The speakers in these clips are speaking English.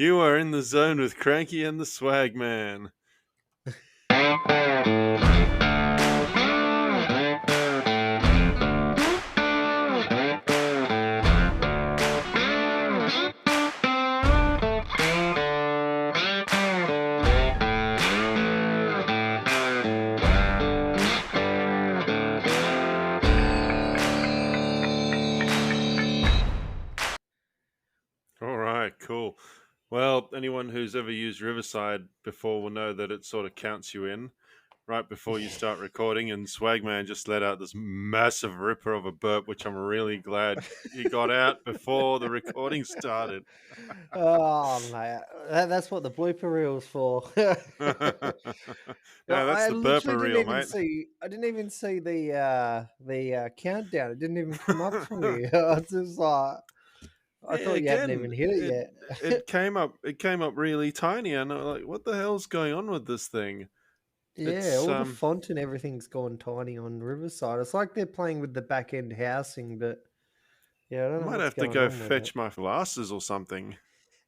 You are in the zone with Cranky and the Swag Man. All right, cool. Well, anyone who's ever used Riverside before will know that it sort of counts you in right before you start recording, and Swagman just let out this massive ripper of a burp, which I'm really glad he got out before the recording started. Oh, mate, that's what the blooper reel's for. Now that's I the literally burper didn't reel, even mate. see. I didn't even see the countdown. It didn't even come up for me. I was just like, I Yeah, thought you hadn't again, even hit it it yet. it came up. It came up really tiny, and I'm like, "What the hell's going on with this thing?" Yeah, It's all the font and everything's gone tiny on Riverside. It's like they're playing with the back end housing, but yeah, I I don't know might what's have to going go on with it. fetch my glasses or something.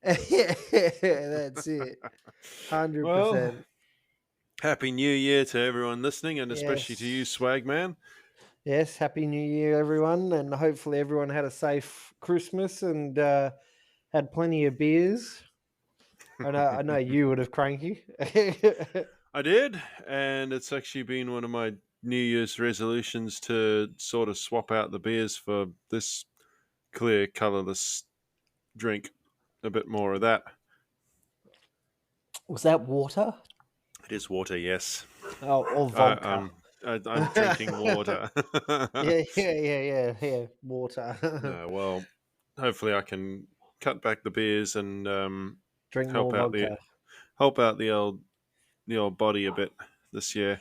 Yeah, that's it. hundred Well, percent. Happy New Year to everyone listening, and especially to you, Yes. Swagman. Yes, happy New Year, everyone, and hopefully everyone had a safe Christmas and had plenty of beers. I know you would have, Cranky. I did, and it's actually been one of my New Year's resolutions to sort of swap out the beers for this clear, colorless drink. A bit more of that. Was that water? It is water, yes. Oh, or I, vodka? I'm I'm drinking water. Yeah. Water. Well, hopefully I can cut back the beers and Drink help more out the vodka. help out the old body a bit this year.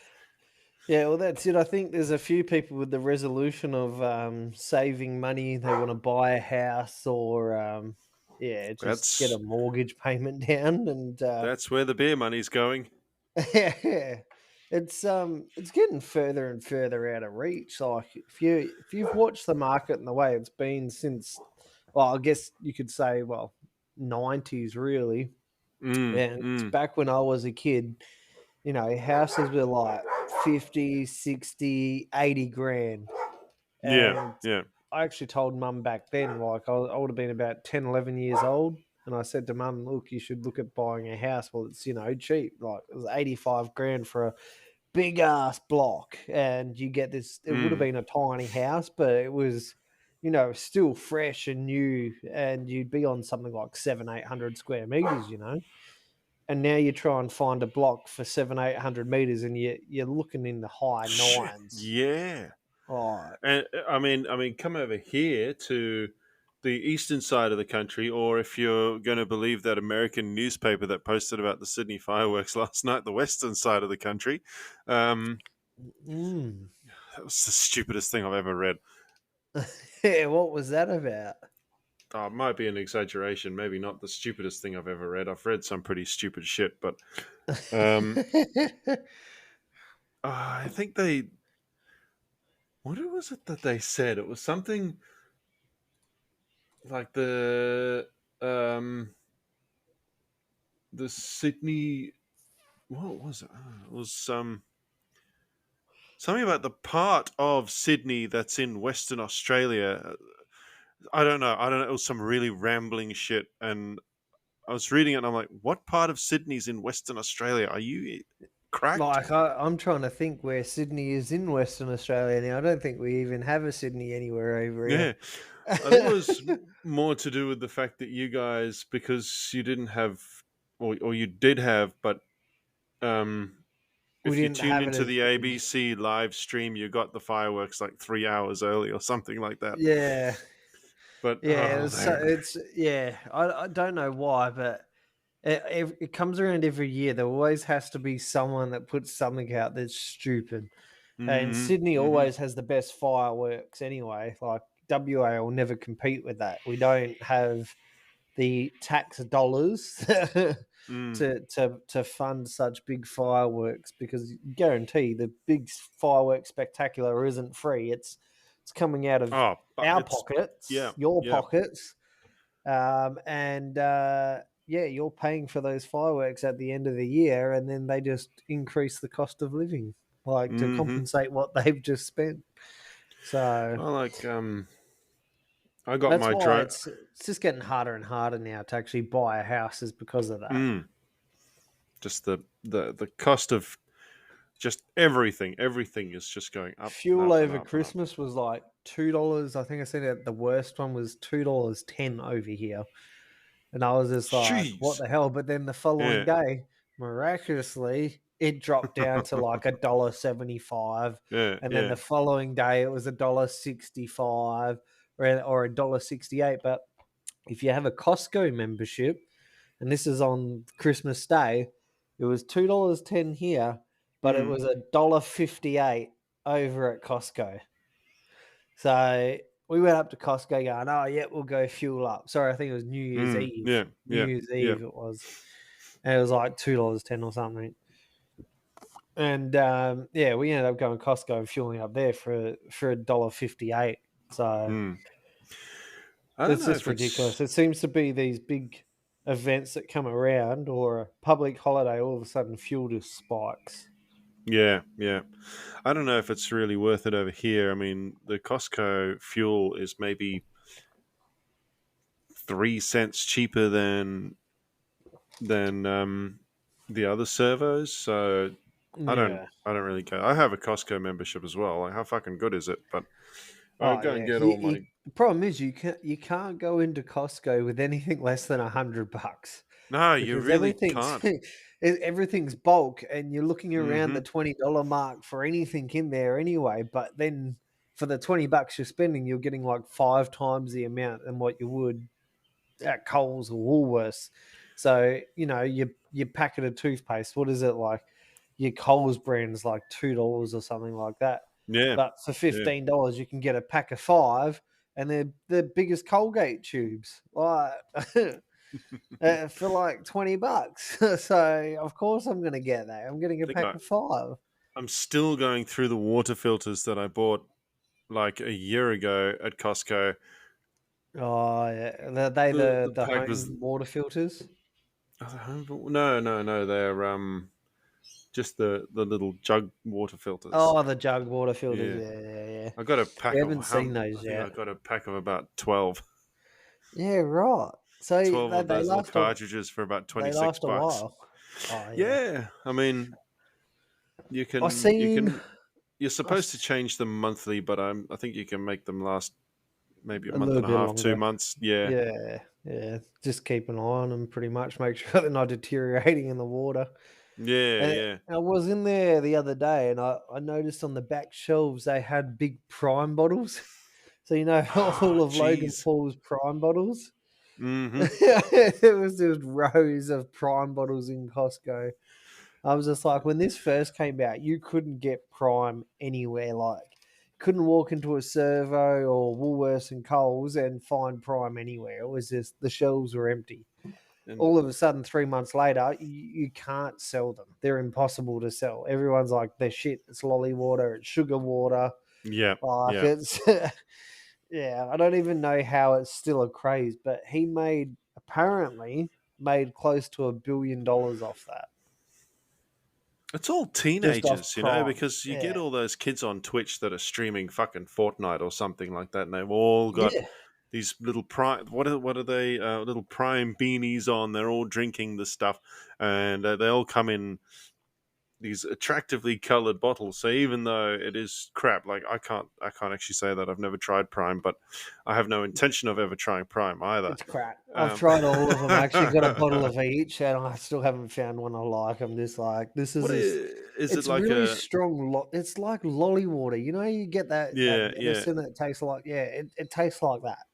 Yeah, well, that's it. I think there's a few people with the resolution of saving money. They want to buy a house or, yeah, just get a That's mortgage payment down. And that's where the beer money's going. yeah, it's getting further and further out of reach. Like if you've watched the market and the way it's been since, well, I guess you could say, well, 90s really, and it's Mm. back when I was a kid. Houses were like 50, 60, 80 grand. Yeah, And yeah. I actually told mum back then, like I would have been about 10, 11 years old. And I said to mum, look, you should look at buying a house. Well, it's, cheap. Like it was 85 grand for a big ass block. And you get this, it would have Mm. been a tiny house, but it was, still fresh and new. And you'd be on something like 800 square meters. And now you try and find a block for 800 meters, and you're looking in the high nines. Yeah. Oh, And I mean, come over here to the eastern side of the country, or if you're going to believe that American newspaper that posted about the Sydney fireworks last night, the western side of the country. Um, mm. that was the stupidest thing I've ever read. Yeah, what was that about? It might be an exaggeration, maybe not the stupidest thing I've ever read. I've read some pretty stupid shit, but um, I think they. What was it that they said? It was something like the Sydney. What was it? It was something about the part of Sydney that's in Western Australia. I don't know. I don't know. It was some really rambling shit, and I was reading it, and I'm like, "What part of Sydney's in Western Australia? Are you cracked?" Like I'm trying to think where Sydney is in Western Australia now. I don't think we even have a Sydney anywhere over Yeah, here. I think it was more to do with the fact that you guys, because you didn't have, or you did have, but um, We if you didn't tuned have it into as the big. ABC live stream, you got the fireworks like 3 hours early or something like that. Yeah, But yeah. oh, there. It's yeah. I don't know why, but it comes around every year. There always has to be someone that puts something out that's stupid. And Mm-hmm, Sydney mm-hmm. always has the best fireworks anyway. Like WA will never compete with that. We don't have the tax dollars Mm. to fund such big fireworks because guarantee the big fireworks spectacular isn't free. It's coming out of Oh, but our it's pockets, yeah, your yeah. pockets, and yeah, you're paying for those fireworks at the end of the year, and then they just increase the cost of living, like to Mm-hmm. compensate what they've just spent. So Well, like I got that's my why drone. it's just getting harder and harder now to actually buy a house, is because of that. Mm, just the cost of just everything. Everything is just going up and Fuel up and over up and up. Christmas was like $2. I think I said it. The worst one was $2.10 over here. And I was just like, what Jeez. the hell? But then the following Yeah. day, miraculously, it dropped down to like $1.75. Yeah. And then Yeah. the following day, it was $1.65 or $1.68. But if you have a Costco membership, and this is on Christmas Day, it was $2.10 here, but it Mm, was $1.58 over at Costco. So we went up to Costco going, oh, yeah, we'll go fuel up. Sorry, I think it was New Year's mm, Eve. yeah. New Yeah. Year's Yeah. Eve it was. And it was like $2.10 or something. And yeah, we ended up going Costco and fueling up there for $1.58. So Mm. I don't it's know just if ridiculous. it's It seems to be these big events that come around or a public holiday, all of a sudden fuel just spikes. yeah, yeah. I don't know if it's really worth it over here. I mean, the Costco fuel is maybe 3 cents cheaper than the other servos. So Yeah. I don't really care. I have a Costco membership as well. Like, how fucking good is it? But I Oh go and yeah, get all my. the problem is you can't go into Costco with anything less than $100 No, you because really everything's can't. everything's bulk, and you're looking around the Mm-hmm. $20 mark for anything in there anyway. But then for the $20 you're spending, you're getting like 5 times the amount than what you would at Coles or Woolworths. So your packet of toothpaste, what is it like? Your Coles brand's like $2 or something like that. Yeah, But for yeah. $15, you can get a pack of 5, and they're the biggest Colgate tubes, like for like $20. So of course I'm going to get that. I'm getting I a think pack of 5. I'm still going through the water filters that I bought like a year ago at Costco. Oh yeah, are they The the pack was home water filters? no, no, no. They're just the little jug water filters. Oh, the jug water filters. Yeah, Yeah, yeah, yeah. I got a We pack of haven't how? seen I those think I yet. got a pack of about 12. Yeah, right. So 12 of they those little last a cartridges for about they 26 last a bucks. while. Oh yeah. Yeah, I mean, I seen you're I supposed to s- change them monthly, but I think you can make them last maybe a a month little and a bit half, two longer. months. Yeah. Yeah, yeah. Just keep an eye on them, pretty much. Make sure they're not deteriorating in the water. Yeah, And yeah. I was in there the other day, and I noticed on the back shelves they had big Prime bottles. So Oh, all of Logan jeez. Paul's Prime bottles. Mm-hmm. It was just rows of Prime bottles in Costco. I was just like, when this first came out, you couldn't get Prime anywhere. Like, couldn't walk into a Servo or Woolworths and Coles and find Prime anywhere. It was just the shelves were empty. And All of a sudden, 3 months later, you can't sell them. They're impossible to sell. Everyone's like, they're shit. It's lolly water. It's sugar water. yeah, Like yeah. it's, yeah. I don't even know how it's still a craze, but he apparently made close to $1 billion off that, It's all just off teenagers, Prime. because you get Yeah, all those kids on Twitch that are streaming fucking Fortnite or something like that, and they've all got yeah. these little prime. What are they? Little prime beanies on. They're all drinking the stuff, and they all come in these attractively colored bottles. So even though it is crap, like I can't actually say that I've never tried Prime, but I have no intention of ever trying Prime either. It's crap. I've Um, tried all of them. I actually got a bottle of each, and I still haven't found one I like. I'm just like, this is what this. is it It's like really a? strong. It's like lolly water. You get that Yeah, yeah. medicine that tastes like, yeah, it tastes like that.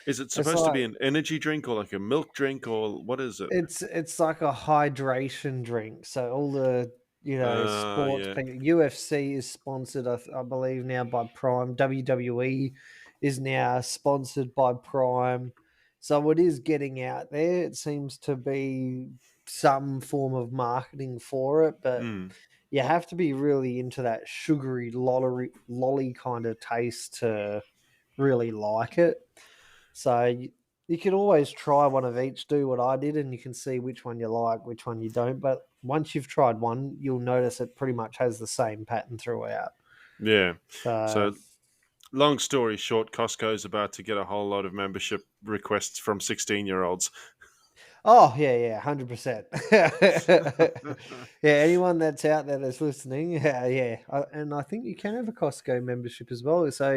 Is it It's supposed to be like an energy drink or like a milk drink or what is it? it's like a hydration drink. So all the sports Yeah. people, UFC is sponsored, I believe now by Prime. WWE is now sponsored by Prime. So it is getting out there. It seems to be some form of marketing for it, but Mm. you have to be really into that sugary lolly kind of taste to really like it. So You can always try one of each, do what I did, and you can see which one you like, which one you don't. But once you've tried one, you'll notice it pretty much has the same pattern throughout. Yeah. So, So long story short, Costco's about to get a whole lot of membership requests from 16-year-olds. oh yeah, yeah, 100%. Yeah, anyone that's out there that's listening, yeah, yeah, and I think you can have a Costco membership as well. So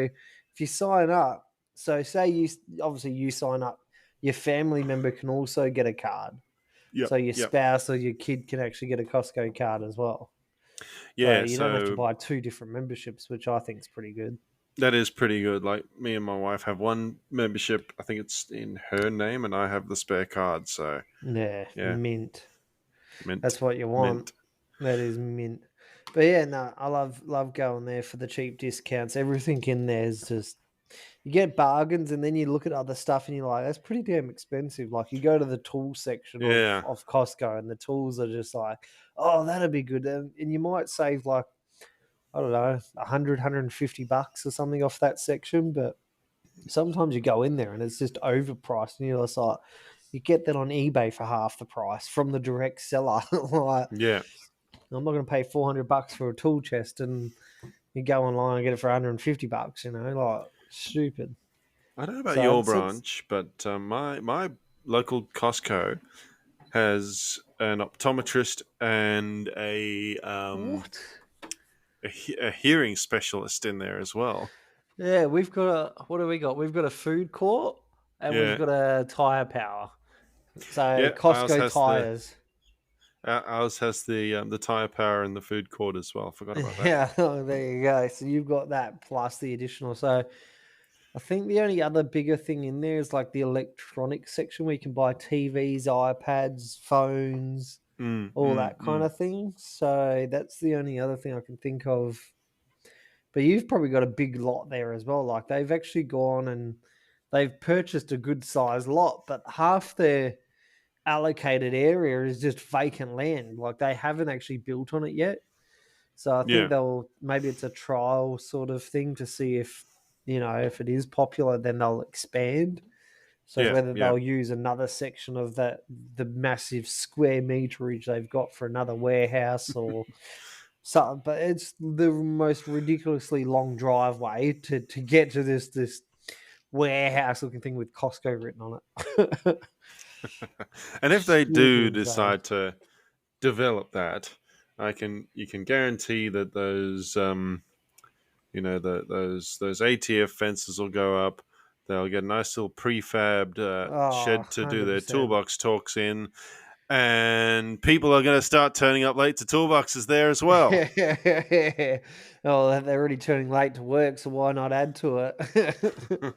if you sign up, so say obviously you sign up, your family member can also get a card. Yep. So your Yep. spouse or your kid can actually get a Costco card as well. So Yeah. you don't have to So buy two different memberships, which I think is pretty good. that is pretty good. Like me and my wife have one membership. I think it's in her name, and I have the spare card. So Yeah, yeah, mint. mint, That's what you want. mint. That is mint. But yeah, no, I love going there for the cheap discounts. Everything in there is just you get bargains, and then you look at other stuff, and you're like, that's pretty damn expensive. Like you go to the tool section Yeah. of Costco, and the tools are just like, oh, that'd be good, and you might save like I don't know, 150 bucks or something off that section. But sometimes you go in there and it's just overpriced, and you're just like, you get that on eBay for half the price from the direct seller. Like, Yeah. I'm not going to pay 400 bucks for a tool chest, and you go online and get it for 150 bucks, like stupid. I don't know about So your it's branch, but my local Costco has an optometrist and what? a hearing specialist in there as well. Yeah, we've got what do we got? We've got a food court and we've Yeah. got a tire power. So Yeah. Ours Costco has the tires. ours has the tire power and the food court as well. Forgot about that. Yeah, there you go. So you've got that plus the additional. So I think the only other bigger thing in there is like the electronic section where you can buy TVs, iPads, phones, Mm, all mm, that kind mm. of thing. So that's the only other thing I can think of. But you've probably got a big lot there as well. Like they've actually gone and they've purchased a good size lot, but half their allocated area is just vacant land. Like they haven't actually built on it yet. So I think Yeah. they'll maybe it's a trial sort of thing to see if if it is popular, then they'll expand. So Yeah. whether Yeah. they'll use another section of the massive square meterage they've got for another warehouse or something, but it's the most ridiculously long driveway to get to this warehouse looking thing with Costco written on it. And if they Stupid do insane. decide to develop that, I can you can guarantee that those those ATF fences will go up. They'll get a nice little prefabbed Oh, shed to do their 100%. toolbox talks in, and people are going to start turning up late to toolboxes there as well. Oh, they're already turning late to work, so why not add to it?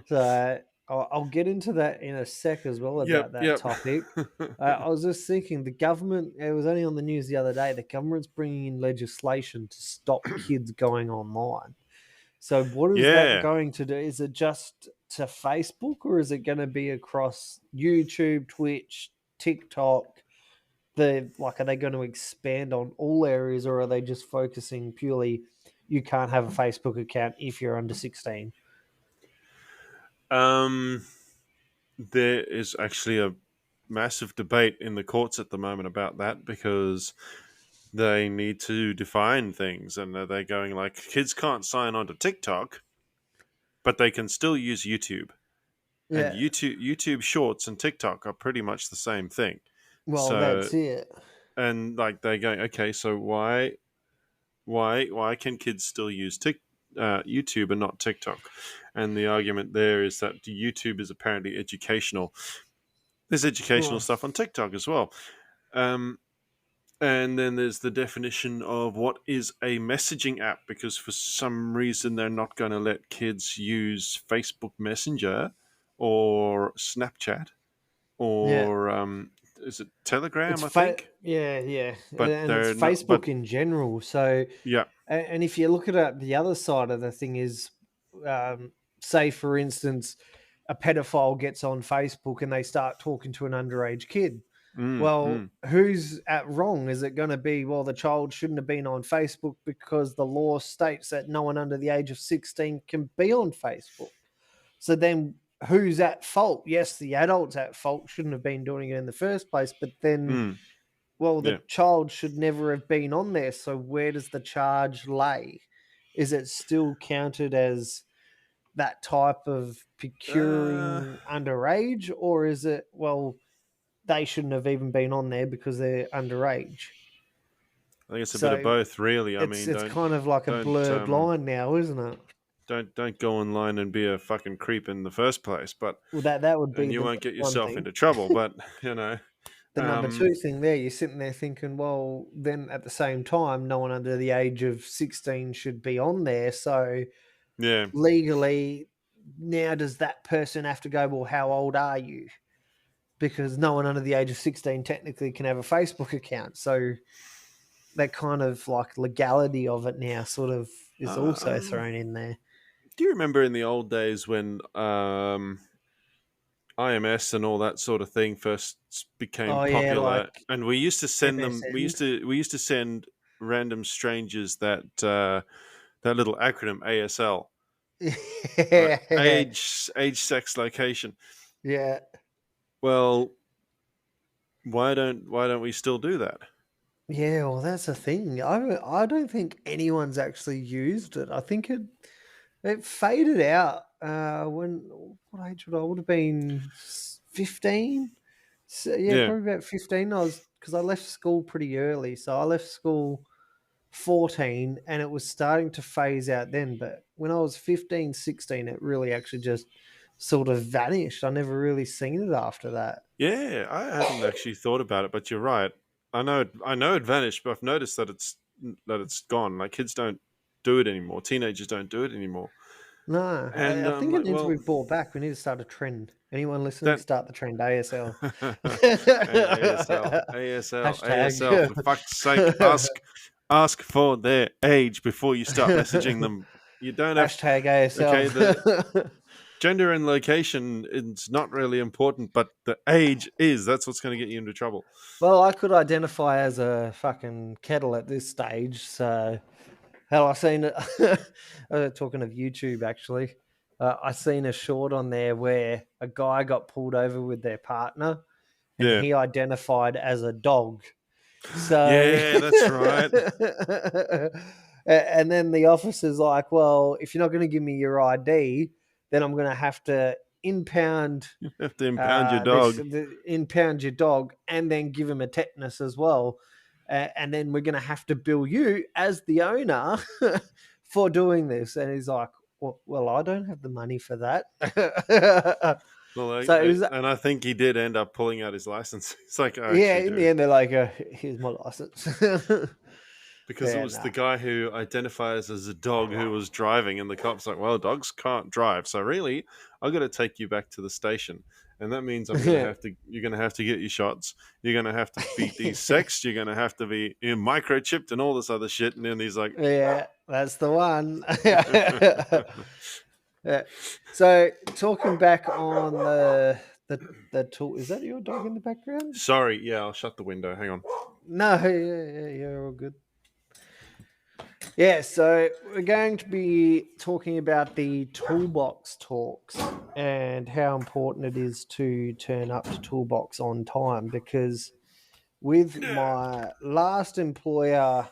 So I'll get into that in a sec as well Yep, about that yep. topic. I was just thinking the government, it was only on the news the other day, the government's bringing in legislation to stop kids going online. So what is that Yeah. going to do? Is it just to Facebook or is it going to be across YouTube, Twitch, TikTok? Are they going to expand on all areas or are they just focusing purely you can't have a Facebook account if you're under 16? Um, there is actually a massive debate in the courts at the moment about that because they need to define things, and they're going like kids can't sign on to TikTok, but they can still use YouTube. And Yeah. YouTube Shorts and TikTok are pretty much the same thing. Well, So that's it. and like they're going, okay, so why can kids still use YouTube and not TikTok? And the argument there is that YouTube is apparently educational. There's educational Well, stuff on TikTok as well. Um, and then there's the definition of what is a messaging app, because for some reason they're not going to let kids use Facebook Messenger or Snapchat yeah. or is it Telegram? I think, Yeah, yeah, but and it's they're not. But Facebook in general. So, yeah, and if you look at it, the other side of the thing is, say for instance, a pedophile gets on Facebook and they start talking to an underage kid. mm, Well, mm, who's at wrong? Is it going to be, well, the child shouldn't have been on Facebook because the law states that no one under the age of 16 can be on Facebook? So then who's at fault? Yes, the adult's at fault, shouldn't have been doing it in the first place, but then, Mm, well, the yeah. child should never have been on there. So where does the charge lay? Is it still counted as that type of Uh, procuring underage, or is it, well, they shouldn't have even been on there because they're underage? I think it's a bit of So both, really. I it's mean, it's kind of like a don't blurred line now, isn't it? don't go online and be a fucking creep in the first place, but Well, that would and be you the won't get one yourself thing. into trouble. But you know, The number um, two thing there, you're sitting there thinking, well, then at the same time, no one under the age of 16 should be on there. So yeah, legally, now does that person have to go, well, how old are you? Because no one under the age of 16 technically can have a Facebook account. So that kind of like legality of it now sort of is also um, thrown in there. do you remember in the old days when IMS and all that sort of thing first became Oh yeah, popular, like and we used to send them. MSN. We used to send random strangers that little acronym ASL, right? Yeah, Age, sex, location. yeah. Well, why don't we still do that? Yeah, well, that's the thing. I don't think anyone's actually used it. I think it faded out when what age would have been 15? So, yeah, Yeah, probably about 15. I was because I left school pretty early, so I left school 14 and it was starting to phase out then, but when I was 15, 16, it really actually just sort of vanished. I never really seen it after that. yeah. I hadn't actually thought about it, but you're right. I know it vanished, but I've noticed that it's gone. Like kids don't do it anymore. Teenagers don't do it anymore. No, And I I'm think it like, needs to well, be brought back. We need to start a trend. Anyone listening, that start the trend ASL. ASL, ASL, ASL. Hashtag. For fuck's sake, ask for their age before you start messaging them. You don't have Hashtag ASL. okay. The gender and location is not really important, but the age is. That's what's going to get you into trouble. Well, I could identify as a fucking kettle at this stage. So, hell, I seen it. Talking of YouTube, actually, I seen a short on there where a guy got pulled over with their partner, and Yeah, he identified as a dog. So, yeah, that's right. and then the officer's like, "Well, if you're not going to give me your ID, then I'm going to have to impound You have to impound your dog. impound your dog, and then give him a tetanus as well, and then we're going to have to bill you as the owner for doing this." And he's like, "Well, I don't have the money for that." Well, So it was, and I think he did end up pulling out his license. It's like, I yeah. actually In the do. end, they're like, "Here's my license." Because it Yeah, was the nah. guy who identifies as a dog who was driving, and the cop's like, "Well, dogs can't drive, so really, I got to take you back to the station, and that means Yeah. you're gonna have to get your shots. You're gonna have to be de-sexed. You're gonna have to be microchipped and all this other shit." And then he's like, Yeah, that's the one. Yeah. So talking back on the tool, is that your dog in the background? "Sorry, yeah, I'll shut the window. Hang on." No, yeah, you're all good. Yeah, so we're going to be talking about the toolbox talks and how important it is to turn up to toolbox on time because with Yeah, my last employer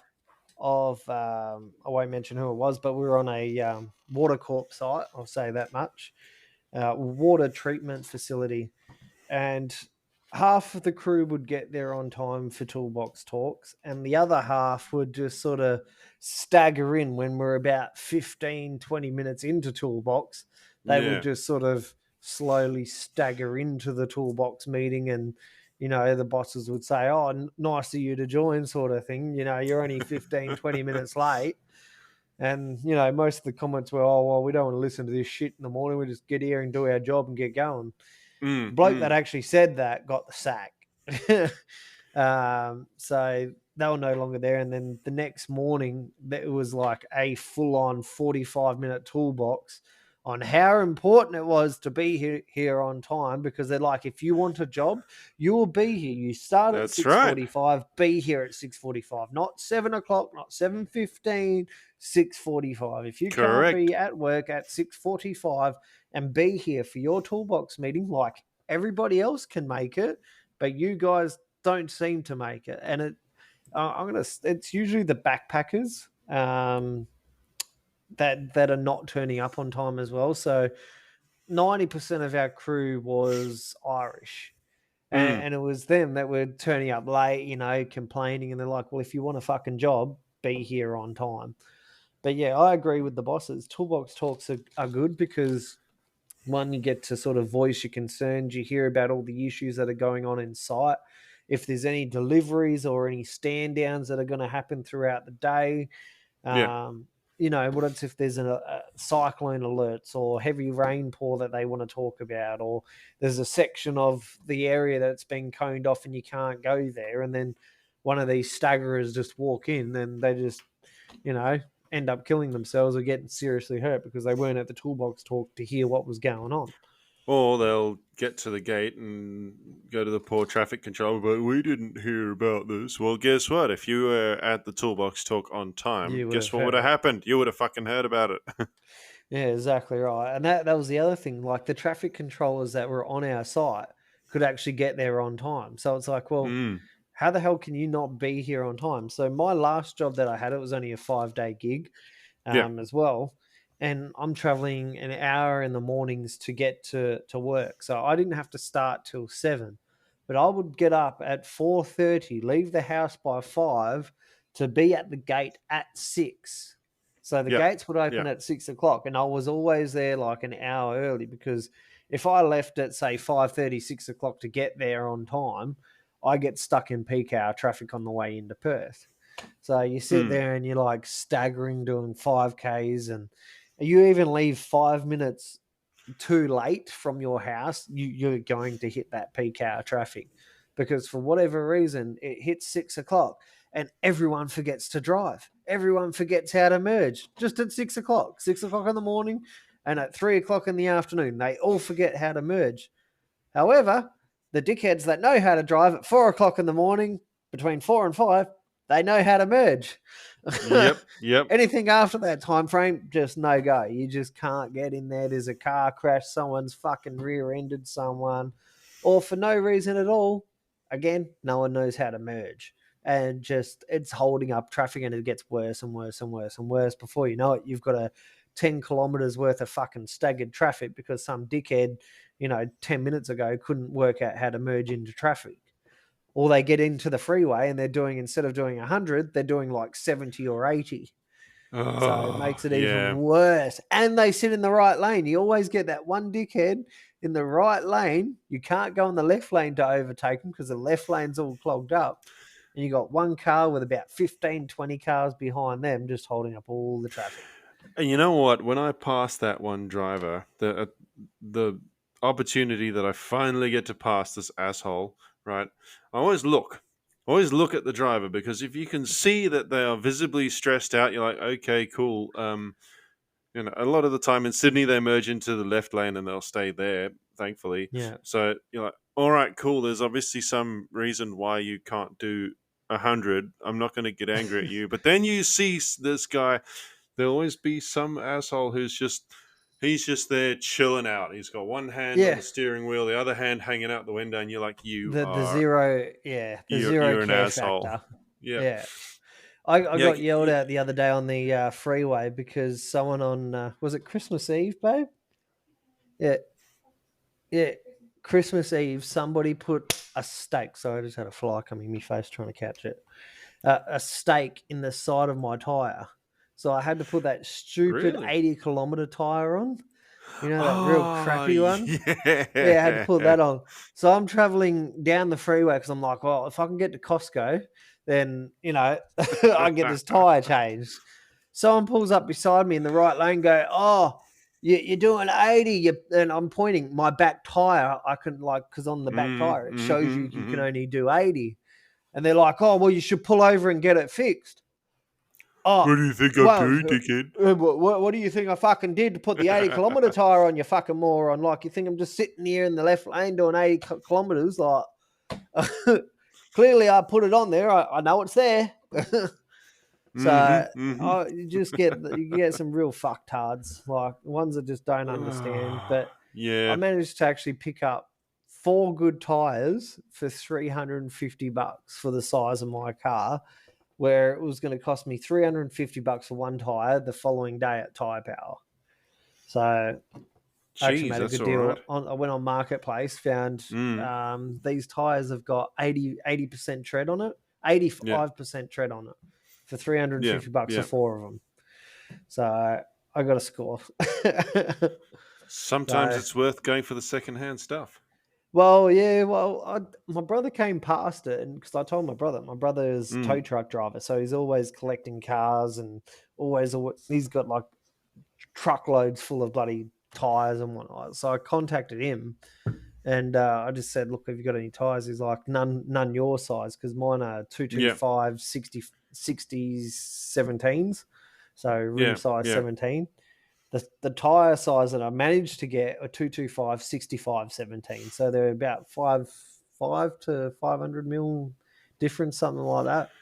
of I won't mention who it was, but we were on a water corp site. I'll say that much. Water treatment facility, and half of the crew would get there on time for toolbox talks, and the other half would just sort of stagger in when we're about 15, 20 minutes into toolbox. They would yeah. just sort of slowly stagger into the toolbox meeting and the bosses would say, "Oh, nice of you to join," sort of thing. You're only 15, 20 minutes late. And, most of the comments were, "Oh, well, we don't want to listen to this shit in the morning. We just get here and do our job and get going." The bloke that Mm. actually said that got the sack. So they were no longer there. And then the next morning, it was like a full on 45-minute toolbox. on how important it was to be here on time, because they're like, if you want a job, you will be here. You start at That's right. 6:45, be here at 6:45, not 7 o'clock, not 7:15, 6:45. If you can't Correct. be at work at 6:45 and be here for your toolbox meeting, like everybody else can make it, but you guys don't seem to make it. And it's usually the backpackers. That are not turning up on time as well. So 90% of our crew was Irish. And, Mm. and it was them that were turning up late, complaining. And they're like, well, if you want a fucking job, be here on time. But yeah, I agree with the bosses. Toolbox talks are good because one, you get to sort of voice your concerns. You hear about all the issues that are going on in site. If there's any deliveries or any stand downs that are going to happen throughout the day, Yeah. um, what it's if there's a cyclone alerts or heavy rainpour that they want to talk about, or there's a section of the area that's been coned off and you can't go there, and then one of these staggerers just walk in, then they just, you know, end up killing themselves or getting seriously hurt because they weren't at the toolbox talk to hear what was going on. Or they'll get to the gate and go to the poor traffic controller, but we didn't hear about this. Well, guess what? If you were at the toolbox talk on time, You would guess have what would have heard. happened? You would have fucking heard about it. Yeah, exactly right. And that was the other thing. Like the traffic controllers that were on our site could actually get there on time. So it's like, well, Mm. how the hell can you not be here on time? So my last job that I had, it was only a 5-day gig, Yeah. as well. And I'm traveling an hour in the mornings to get to work. So I didn't have to start till 7. But I would get up at 4:30, leave the house by 5 to be at the gate at 6. So the Yeah. gates would open Yeah. at 6 o'clock, and I was always there like an hour early, because if I left at say 5:30, 6 o'clock to get there on time, I get stuck in peak hour traffic on the way into Perth. So you sit Mm. there and you're like staggering doing 5Ks, and you even leave 5 minutes too late from your house, you're going to hit that peak hour traffic, because for whatever reason it hits 6 o'clock and everyone forgets to drive. Everyone forgets how to merge just at 6 o'clock, 6 o'clock in the morning, and at 3 o'clock in the afternoon. They all forget how to merge. However, the dickheads that know how to drive at 4 o'clock in the morning, between 4 and 5, they know how to merge. Yep. Yep. Anything after that time frame, just no go. You just can't get in there. There's a car crash, someone's fucking rear-ended someone, or for no reason at all. Again, no one knows how to merge. And just it's holding up traffic, and it gets worse and worse and worse and worse. Before you know it, you've got a 10 kilometers worth of fucking staggered traffic because some dickhead, 10 minutes ago couldn't work out how to merge into traffic. Or they get into the freeway and they're doing, instead of doing 100, they're doing like 70 or 80. So it Oh, makes it even yeah. worse. And they sit in the right lane. You always get that one dickhead in the right lane. You can't go in the left lane to overtake them because the left lane's all clogged up. And you got one car with about 15, 20 cars behind them just holding up all the traffic. And you know what? When I pass that one driver, the opportunity that I finally get to pass this asshole, right? I always look at the driver, because if you can see that they are visibly stressed out, you're like, okay, cool. A lot of the time in Sydney, they merge into the left lane and they'll stay there, thankfully. Yeah. So you're like, all right, cool. There's obviously some reason why you can't do 100. I'm not going to get angry at you. But then you see this guy, there'll always be some asshole he's just there chilling out. He's got one hand on Yeah. the steering wheel, the other hand hanging out the window, and you're like, The zero you're an care asshole. factor. Yeah. Yeah. I Yeah. got yelled at the other day on the freeway because someone on, was it Christmas Eve, babe? Yeah. Yeah. Christmas Eve, somebody put a steak. Sorry, I just had a fly come in my face trying to catch it. A steak in the side of my tire. So I had to put that stupid Really? 80-kilometer tire on. That real Oh, crappy one. Yeah, I had to put yeah. that on. So I'm traveling down the freeway because I'm like, well, if I can get to Costco, then, I get this tire changed. Someone pulls up beside me in the right lane, go, oh, you're doing 80. And I'm pointing my back tire. I can, like, because on the back tire, it shows you can Mm-hmm. only do 80. And they're like, oh, well, you should pull over and get it fixed. Oh, What do you think I'm well, doing, dickhead? what do you think I fucking did to put the 80-kilometer tire on, you fucking moron? Like, you think I'm just sitting here in the left lane doing 80 kilometers? Like, clearly I put it on there. I know it's there. Mm-hmm. So Mm-hmm. you get some real fucktards, like ones that just don't understand. But I Yeah. managed to actually pick up 4 good tires for $350 for the size of my car, where it was going to cost me $350 for one tire the following day at Tire Power. So I actually Jeez, made a that's good all right. deal. I went on Marketplace, found Mm. these tires have got 80% tread on it, Yeah. 85% tread on it for Yeah. $350 for Yeah. 4 of them. So I got a score. Sometimes So, it's worth going for the secondhand stuff. well, yeah, my brother came past it, and because I told my brother is tow Mm. truck driver, so he's always collecting cars and always he's got like truckloads full of bloody tires and whatnot. So I contacted him, and I just said, "Look, have you got any tires?" He's like, "None your size, because mine are Yeah. 225 60s 17s, so rim Yeah. size Yeah. 17." The tire size that I managed to get are 225 65 17, so they're about 5 to 500 mil difference, something like that. So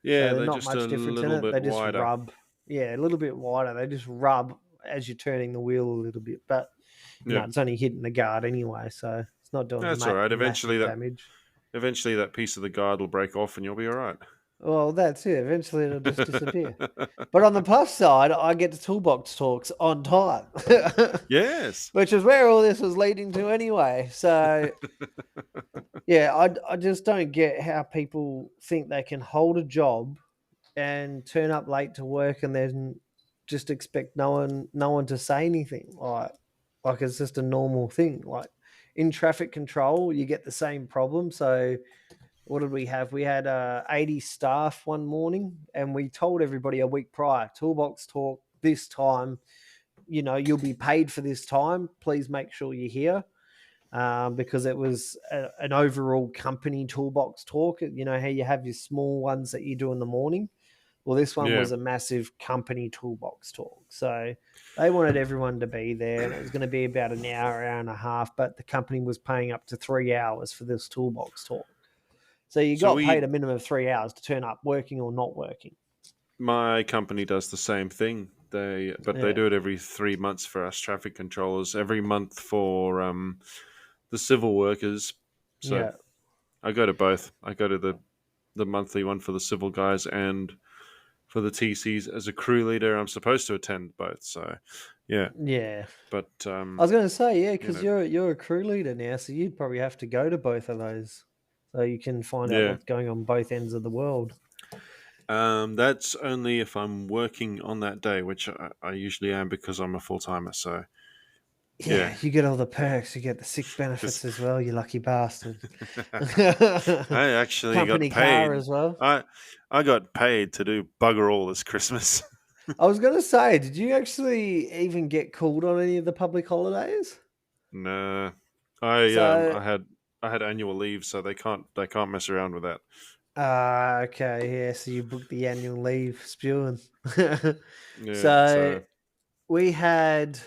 Yeah. they're They're not just a much difference in little it. bit They just wider. rub, yeah, a little bit wider. They just rub as you're turning the wheel a little bit, but Yeah. it's only hitting the guard anyway, so it's not doing That's all right. massive damage. Eventually that piece of the guard will break off and you'll be all right. Well, that's it. Eventually, it'll just disappear. But on the plus side, I get the toolbox talks on time, Yes. which is where all this was leading to anyway. So, yeah, I just don't get how people think they can hold a job and turn up late to work and then just expect no one to say anything. Like it's just a normal thing. Like in traffic control, you get the same problem. So what did we have? We had 80 staff one morning, and we told everybody a week prior, toolbox talk this time. You'll be paid for this time. Please make sure you're here. Because it was an overall company toolbox talk. You know how you have your small ones that you do in the morning. Well, this one Yeah. was a massive company toolbox talk. So they wanted everyone to be there, and it was going to be about an hour, hour and a half, but the company was paying up to 3 hours for this toolbox talk. So you So got paid a minimum of 3 hours to turn up, working or not working. my company does the same thing. But they Yeah. do it every 3 months for us traffic controllers. Every month for the civil workers. So Yeah. I go to both. I go to the monthly one for the civil guys and for the TCs as a crew leader. I'm supposed to attend both. So yeah, Yeah. but I was going to say, yeah, you because know, you're a crew leader now, so you'd probably have to go to both of those, so you can find out yeah. what's going on both ends of the world. That's only if I'm working on that day, which I usually am because I'm a full timer. So yeah, Yeah, you get all the perks. You get the sick just benefits as well, you lucky bastard. I actually got Company car paid. as well. I I got paid to do bugger all this Christmas. I was going to say, did you actually even get called on any of the public holidays? No, I So, I had annual leave, so they can't mess around with that. okay, yeah, so you booked the annual leave spewing. Yeah, So so we had,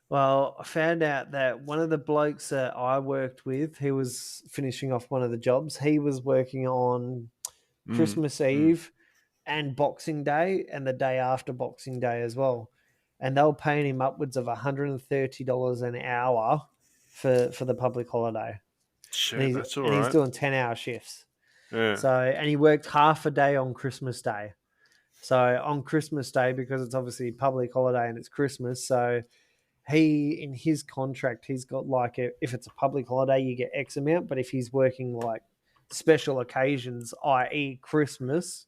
well, I found out that one of the blokes that I worked with, he was finishing off one of the jobs. He was working on mm, Christmas mm, Eve and Boxing Day and the day after Boxing Day as well. And they were paying him upwards of $130 an hour for the public holiday. And shit, he's that's all and he's right. doing 10-hour shifts. Yeah, So and he worked half a day on Christmas Day. So on Christmas Day, because it's obviously public holiday and it's Christmas, so he in his contract he's got like if it's a public holiday you get X amount, but if he's working like special occasions, i.e. Christmas,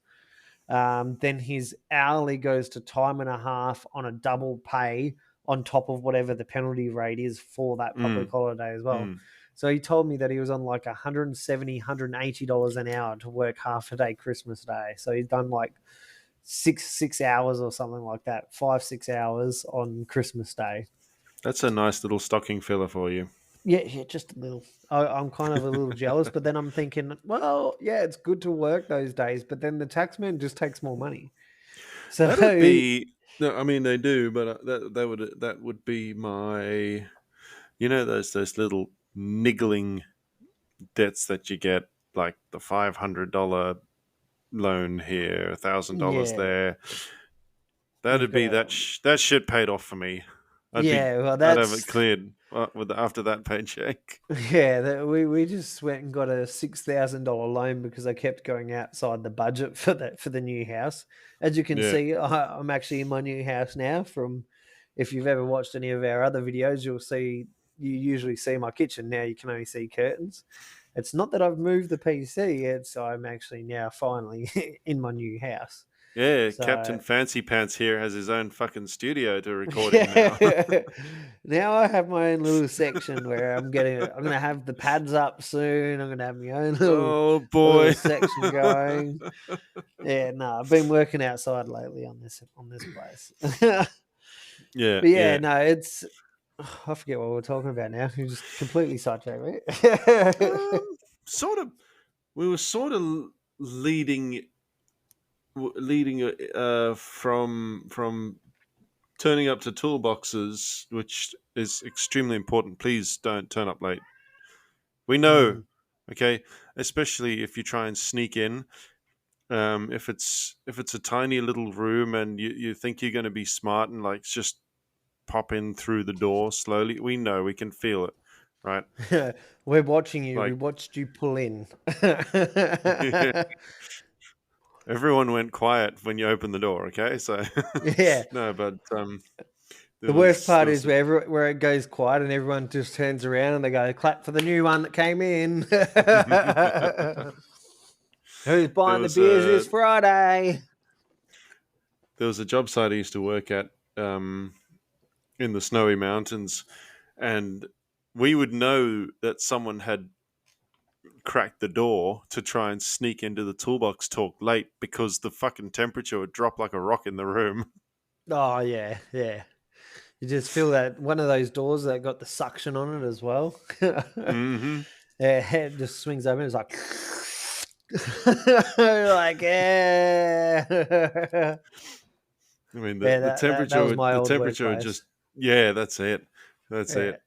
then his hourly goes to time and a half on a double pay on top of whatever the penalty rate is for that public mm, holiday as well. mm. So he told me that he was on like $170, $180 an hour to work half a day Christmas Day. So he's done like six hours or something like that, 5 6 hours on Christmas Day. That's a nice little stocking filler for you. Yeah, just a little. I'm kind of a little jealous, but then I'm thinking, well, yeah, it's good to work those days, but then the taxman just takes more money. So That'd be. No, I mean they do, but that would be my. Those little niggling debts that you get, like the $500 loan here, $1,000 yeah, there. you've That'd got be to. that shit paid off for me. Yeah, well, I'd have it that's cleared after that paycheck. yeah. We just went and got a $6,000 loan because I kept going outside the budget for the new house. As you can Yeah, see, I'm actually in my new house now. From if you've ever watched any of our other videos, you usually see my kitchen. Now you can only see curtains. It's not that I've moved the PC; it's I'm actually now finally in my new house. yeah. Captain So Fancy Pants here has his own fucking studio to record in now. yeah. Now I have my own little section where I'm gonna have the pads up soon. I'm gonna have my own Oh little boy. section going. Yeah, no, I've been working outside lately on this place. But Yeah, yeah, yeah. no, it's I forget what we're talking about now. You just completely sidetracked me. Sort of. We were sort of leading, from turning up to toolboxes, which is extremely important. Please don't turn up late. We know, Mm. okay, especially if you try and sneak in. If it's a tiny little room and you think you're going to be smart and like just pop in through the door slowly, we know, we can feel it, right? We're watching you. We Like watched you pull in. everyone went quiet when you opened the door. Okay, so Yeah. no, but there The worst was part there was is where it goes quiet and everyone just turns around and they go, clap for the new one that came in. Who's there buying the was beers a this Friday? there was a job site I used to work at, in the snowy mountains, and we would know that someone had cracked the door to try and sneak into the toolbox talk late because the fucking temperature would drop like a rock in the room. Oh, yeah, yeah. You just feel that one of those doors that got the suction on it as well. Hmm. Yeah, head just swings open. It's like, you're like, yeah. I mean, the, Yeah, the that temperature was would my the old temperature would workplace. just, yeah, that's it. That's Yeah. it.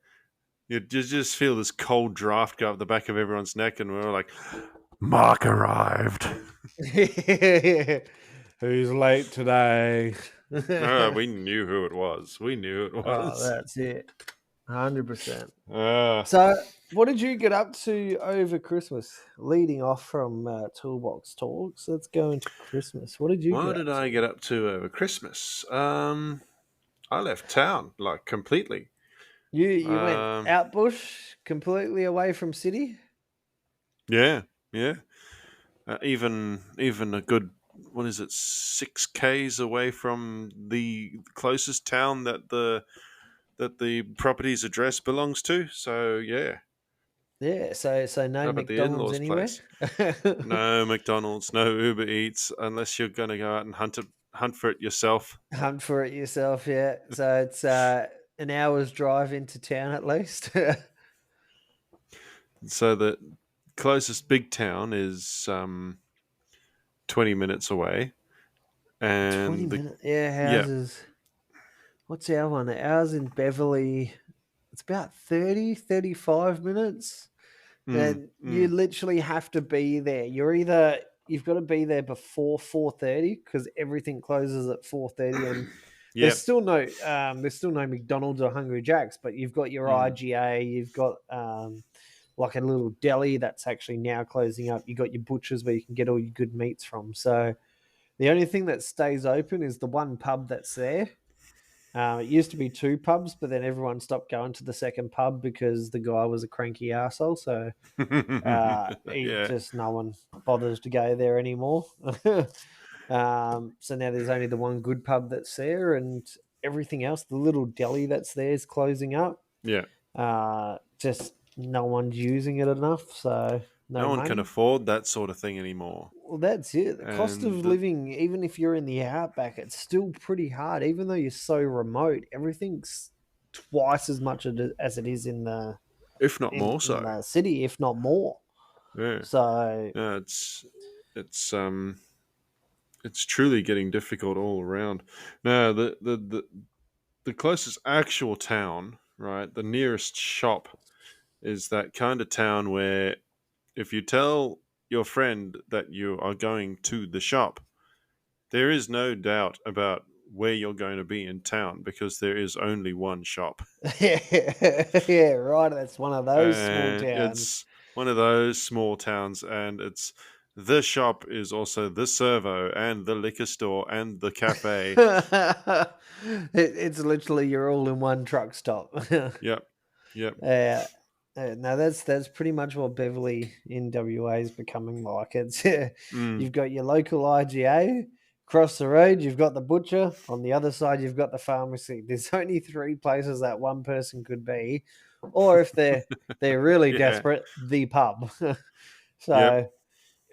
You just feel this cold draft go up the back of everyone's neck, and we were like, Mark arrived. Who's late today? Oh, we knew who it was. We knew who it Oh, was. that's it. 100%. Uh, So, what did you get up to over Christmas? Leading off from Toolbox Talks, let's go into Christmas. What did you what get up did I to? get up to over Christmas? I left town like completely. You went Um, out bush, completely away from city? yeah, yeah. Even a good, what is it, 6 k's away from the closest town that the property's address belongs to. So yeah, Yeah, so no up at the McDonald's in-laws' anywhere? place. No McDonald's, no Uber Eats, unless you're going to go out and hunt for it yourself. Hunt for it yourself, yeah. So it's an hour's drive into town at least. So the closest big town is 20 minutes away, 20 and minutes. Yeah, yeah, ours is. What's our one? Ours in Beverly. It's about 35 minutes. mm, And you mm, literally have to be there. You've got to be there before 4:30 because everything closes at 4:30 and yeah, there's still no McDonald's or Hungry Jack's, but you've got your mm. IGA, you've got like a little deli that's actually now closing up. You got your butchers where you can get all your good meats from. So the only thing that stays open is the one pub that's there. It used to be two pubs, but then everyone stopped going to the second pub because the guy was a cranky asshole. So he Yeah, just no one bothers to go there anymore. So now there's only the one good pub that's there, and everything else, the little deli that's there, is closing up. yeah. Just no one's using it enough, so no No one can money. afford that sort of thing anymore. Well, that's it. The cost of And living, even if you're in the outback, it's still pretty hard. Even though you're so remote, everything's twice as much as it is if not more in so. the city, if not more. Yeah. So Yeah, it's it's truly getting difficult all around. Now, the closest actual town, right? The nearest shop is that kind of town where if you tell your friend that you are going to the shop, there is no doubt about where you're going to be in town because there is only one shop. Yeah, right. That's one of those small And towns. it's one of those small towns, and it's the shop is also the servo and the liquor store and the cafe. It's literally you're all in one truck stop. Yep, yep. Yeah. No, that's pretty much what Beverly in WA is becoming like. It's Mm. you've got your local IGA across the road, you've got the butcher on the other side, you've got the pharmacy. There's only three places that one person could be, or if they're really Yeah, desperate, the pub. yep. So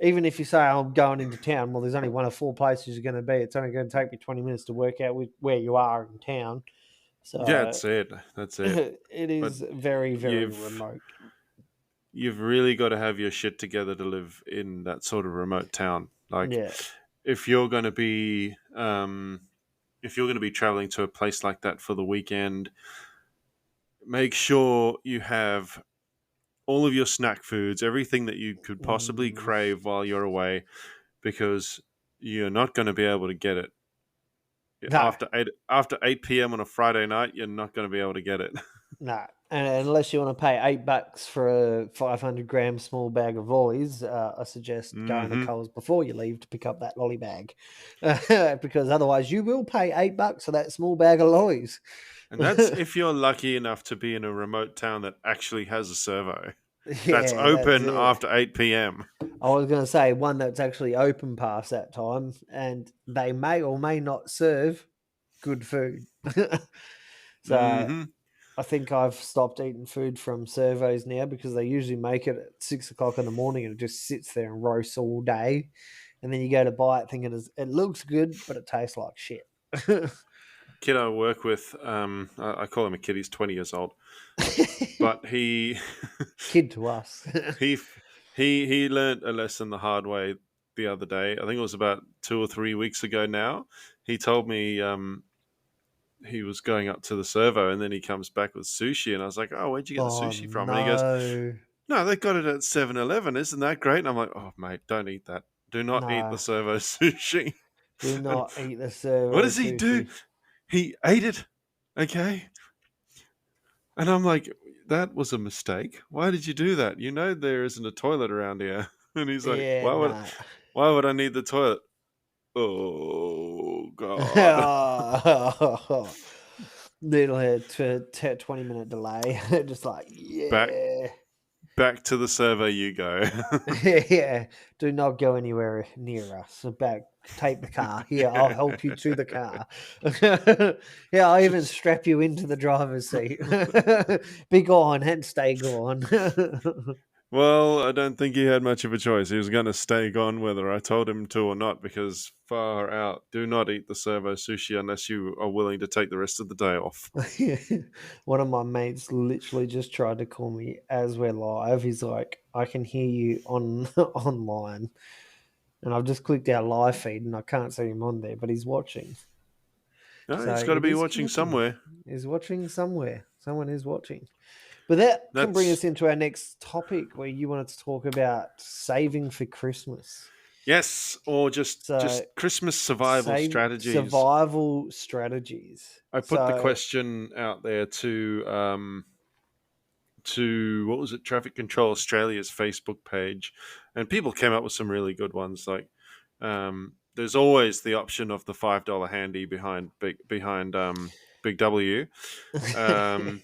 even if you say I'm going into town, well, there's only one of four places you're going to be. It's only going to take me 20 minutes to work out where you are in town. Yeah, So that's it. That's it. it But is very, very you've remote. you've really got to have your shit together to live in that sort of remote town. Like, Yeah. if you're going to be if you're going to be traveling to a place like that for the weekend, make sure you have all of your snack foods, everything that you could possibly Mm, crave while you're away, because you're not going to be able to get it no, after 8 p.m. on a Friday night. You're not going to be able to get it. no. And unless you want to pay $8 for a 500-gram small bag of lollies, I suggest going to Hmm. Coles before you leave to pick up that lolly bag, because otherwise you will pay $8 for that small bag of lollies. And that's if you're lucky enough to be in a remote town that actually has a servo that's Yeah, that's open it. after 8 p.m. I was going to say one that's actually open past that time, and they may or may not serve good food. So Hmm. I think I've stopped eating food from servos now because they usually make it at 6 o'clock in the morning and it just sits there and roasts all day. And then you go to buy it thinking it looks good, but it tastes like shit. Kid I work with, I call him a kid. He's 20 years old, but he Kid to us. he he learned a lesson the hard way the other day. I think it was about 2 or 3 weeks ago now. He told me he was going up to the servo and then he comes back with sushi. And I was like, oh, where'd you get the Oh sushi from? And he goes, no. no, they got it at 7-Eleven. Isn't that great? And I'm like, oh, mate, don't eat that. Do not eat the No. servo sushi. Do And not eat the what servo does he do? sushi. He ate it. Okay. And I'm like, that was a mistake. Why did you do that? You know there isn't a toilet around here. And he's like, Yeah, no. why would I need the toilet? Oh God. Little 20-minute delay. Just like, Back yeah. back to the server you go. Yeah. Do not go anywhere near us. Back, take the car. Here, I'll help you to the car. Yeah, I'll even strap you into the driver's seat. Be gone and stay gone. Well, I don't think he had much of a choice. He was going to stay gone whether I told him to or not, because far out. Do not eat the servo sushi unless you are willing to take the rest of the day off. One of my mates literally just tried to call me as we're live. He's like, I can hear you on online. And I've just clicked our live feed and I can't see him on there, but he's watching. No, So he's got to it be is watching connecting. somewhere. He's watching somewhere. Someone is watching. But that can bring That's us into our next topic where you wanted to talk about saving for Christmas. yes, or just So Christmas survival strategies. survival strategies. I put the So question out there to what was it, Traffic Control Australia's Facebook page, and people came up with some really good ones. Like, there's always the option of the $5 handy behind Big W. Um,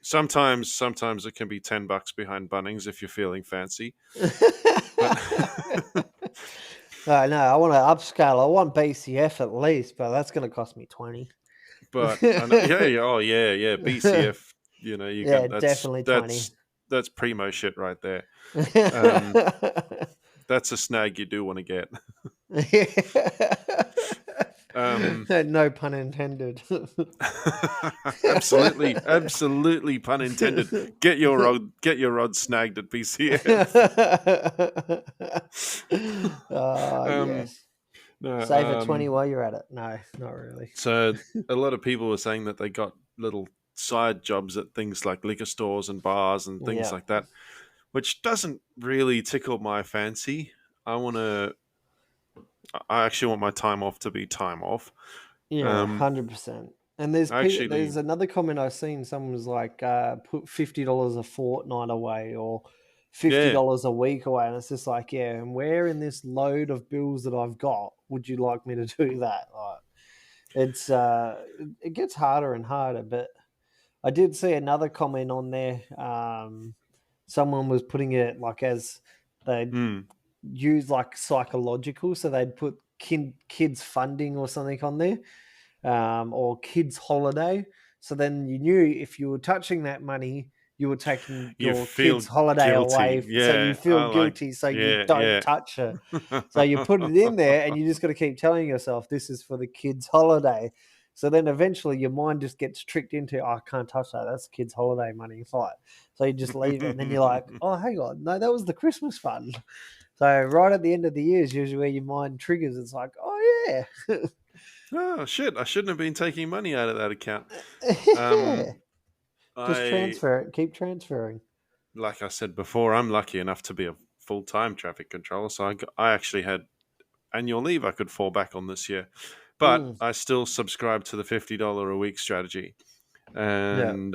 sometimes it can be $10 behind Bunnings if you're feeling fancy, but no, I want to upscale. I want BCF at least, but that's going to cost me 20. but I know, yeah, yeah, oh yeah, BCF. You know, you Yeah, got definitely 20. that's primo shit right there. Um, that's a snag you do want to get. Um, No pun intended. absolutely, pun intended. Get your rod snagged at BCF. Ah, um, yes. No, Save a 20 while you're at it. No, not really. so a lot of people were saying that they got little side jobs at things like liquor stores and bars and things Yeah. like that, which doesn't really tickle my fancy. I want to. I actually want my time off to be time off. Yeah, Um, 100%. And there's people. actually, There's another comment I've seen. Someone was like, "Put $50 a fortnight away, or fifty yeah, dollars a week away," and it's just like, yeah. And where in this load of bills that I've got would you like me to do that? Like, it gets harder and harder. But I did see another comment on there. Someone was putting it like as they mm, use like psychological, so they'd put kids funding or something on there, or kids holiday. So then you knew if you were touching that money, you were taking you your kids feel holiday away. guilty. So you Yeah, feel I like. guilty, so you Yeah, don't yeah. touch it. So you put it in there, and you just got to keep telling yourself this is for the kids' holiday. So then eventually your mind just gets tricked into, oh, I can't touch that. That's kids' holiday money. It's like, so you just leave it. And then you're like, oh, hang on. No, that was the Christmas fund. So right at the end of the year is usually where your mind triggers. It's like, oh, yeah. Oh shit! I shouldn't have been taking money out of that account. Yeah. Um, Just I transfer it. Keep transferring. like I said before, I'm lucky enough to be a full time traffic controller, so I actually had annual leave I could fall back on this year, but Mm, I still subscribe to the $50 a week strategy, yeah. and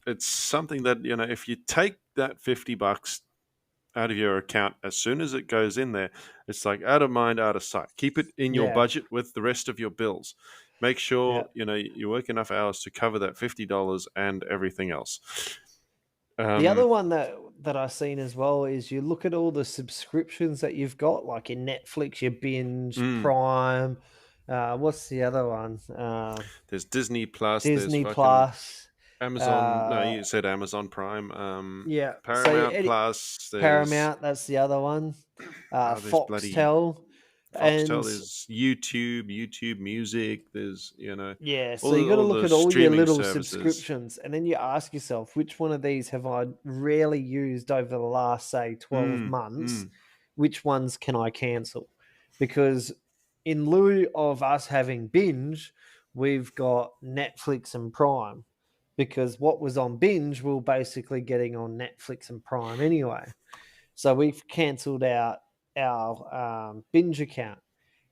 it's something that if you take that $50 out of your account as soon as it goes in there, it's like out of mind, out of sight. Keep it in your Yeah. budget with the rest of your bills. Make Yeah. sure you work enough hours to cover that $50 and everything else. The other Um, one that I've seen as well is you look at all the subscriptions that you've got, like in Netflix, your binge, mm, Prime. What's the other one? there's Disney Plus. There's Disney fucking Plus. Amazon. No, Uh, you said Amazon Prime. yeah. So Paramount Plus. There's Paramount, that's the other one. there's bloody Foxtel, Foxtel. and There's YouTube, YouTube Music. There's yeah, so all you got to all look the at all your streaming little services. subscriptions, and then you ask yourself, which one of these have I rarely used over the last, say, 12 Mm, months? mm, Which ones can I cancel? Because in lieu of us having binge, we've got Netflix and Prime. Because what was on binge, we're basically getting on Netflix and Prime anyway. So we've cancelled out our binge account.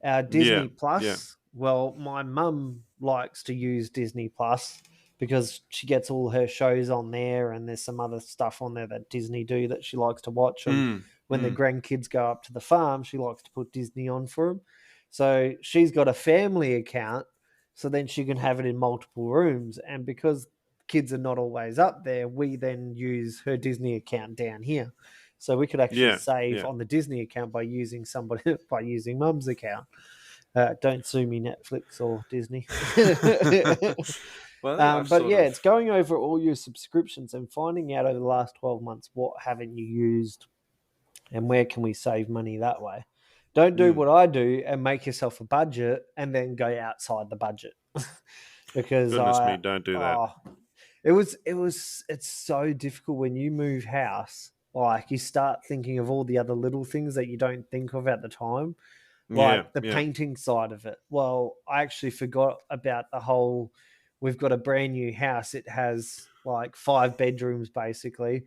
Our yeah, Disney yeah, Plus, well, my mum likes to use Disney Plus because she gets all her shows on there, and there's some other stuff on there that Disney do that she likes to watch. And mm, when the mm, grandkids go up to the farm, she likes to put Disney on for them. So she's got a family account, so then she can have it in multiple rooms. And because kids are not always up there, we then use her Disney account down here. So we could actually yeah, save yeah. on the Disney account by using somebody by using mum's account. Don't sue me, Netflix or Disney. Well, I've But sort yeah, of. it's going over all your subscriptions and finding out over the last 12 months what haven't you used and where can we save money that way. Don't do Mm, what I do and make yourself a budget and then go outside the budget. Because goodness me, don't do that. oh, it's so difficult when you move house. Like you start thinking of all the other little things that you don't think of at the time, Yeah, like the yeah. painting side of it. Well, I actually forgot about the whole. We've got a brand new house. It has like 5 bedrooms basically.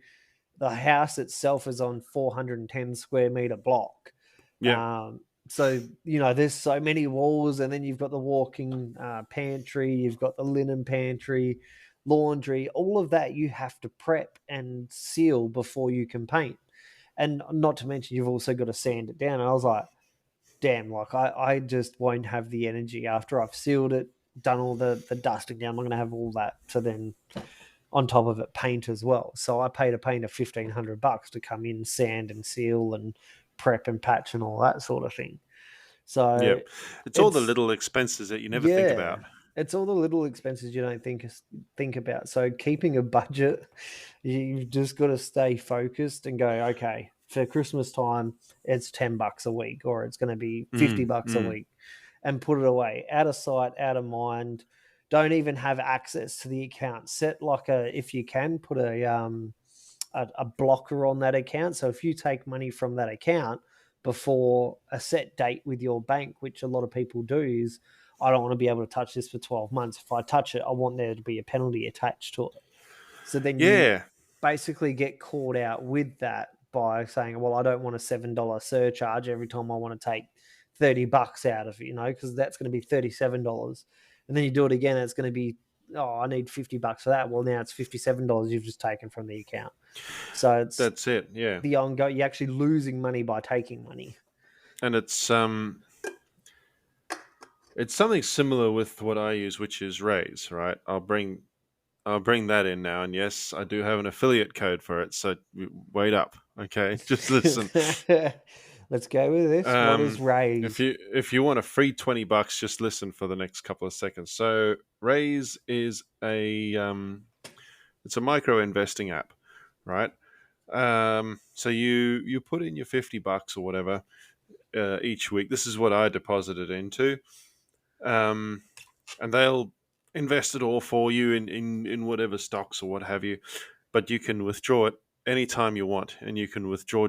The house itself is on 410 square meter block. Yeah. Um, so there's so many walls, and then you've got the walking pantry, you've got the linen pantry, laundry, all of that you have to prep and seal before you can paint. And not to mention, you've also got to sand it down. And I was like, damn, like I just won't have the energy after I've sealed it, done all the dusting down. I'm going to have all that to then on top of it paint as well. So I paid a painter $1,500 to come in, sand and seal and prep and patch and all that sort of thing. So Yep. It's all the it's little expenses that you never think yeah, about. it's all the little expenses you don't think about. So keeping a budget, you've just got to stay focused and go, okay, for Christmas time, it's $10 a week, or it's going to be Mm, $50 a mm. week, and put it away, out of sight, out of mind. Don't even have access to the account. Set like if you can, put a blocker on that account. So if you take money from that account, before a set date with your bank, which a lot of people do, is I don't want to be able to touch this for 12 months. If I touch it, I want there to be a penalty attached to it. So then you Yeah, basically get caught out with that by saying, well, I don't want a $7 surcharge every time I want to take $30 out of it, because that's going to be $37. And then you do it again, and it's going to be, oh, I need $50 for that. Well, now it's $57 you've just taken from the account. So it's that's it. Yeah, the ongoing, you're actually losing money by taking money. and it's something similar with what I use, which is Raise. Right, I'll bring that in now, and yes, I do have an affiliate code for it. So wait up, okay? Just listen. Let's go with this. What is If raise? you want a free $20, just listen for the next couple of seconds. So Raise is it's a micro investing app, right? So you put in your $50 or whatever each week. This is what I deposited into, um, and they'll invest it all for you in whatever stocks or what have you. But you can withdraw it anytime you want, and you can withdraw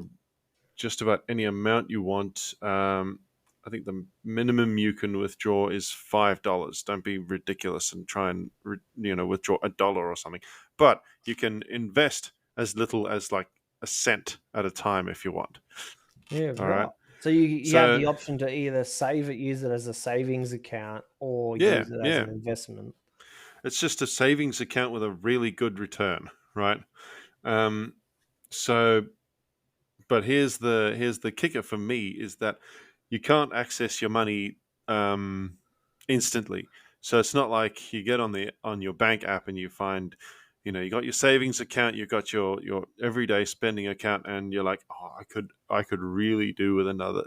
just about any amount you want. I think the minimum you can withdraw is $5. Don't be ridiculous and try and withdraw $1 or something. But you can invest as little as like a cent at a time if you want. Yeah, All right. right. So you have So the option to either save it, use it as a savings account, or yeah, use it as yeah, an investment. it's just a savings account with a really good return, right? Um, so but here's the kicker for me is that you can't access your money instantly. So it's not like you get on your bank app and you find, you got your savings account, you've got your everyday spending account, and you're like, oh, I could really do with another,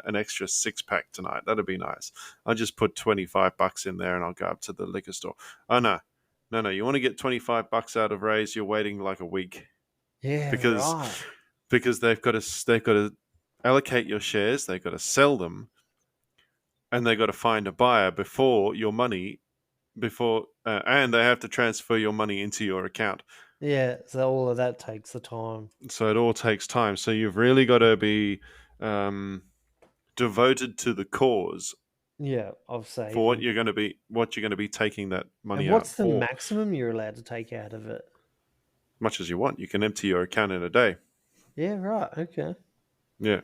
an extra 6-pack tonight. That'd be nice. I'll just put $25 in there and I'll go up to the liquor store. Oh no, no, no! You want to get $25 out of Raise? You're waiting like a week Yeah, because right. they've got to allocate your shares, they've got to sell them, and they've got to find a buyer before your money before and they have to transfer your money into your account. Yeah, so all of that takes the time. So it all takes time. So you've really got to be um, devoted to the cause Yeah, of for saving. what you're going to be taking that And money out what's the for. maximum you're allowed to take out of it? Much as you want, you can empty your account in a day. Yeah, right. Okay. Yeah.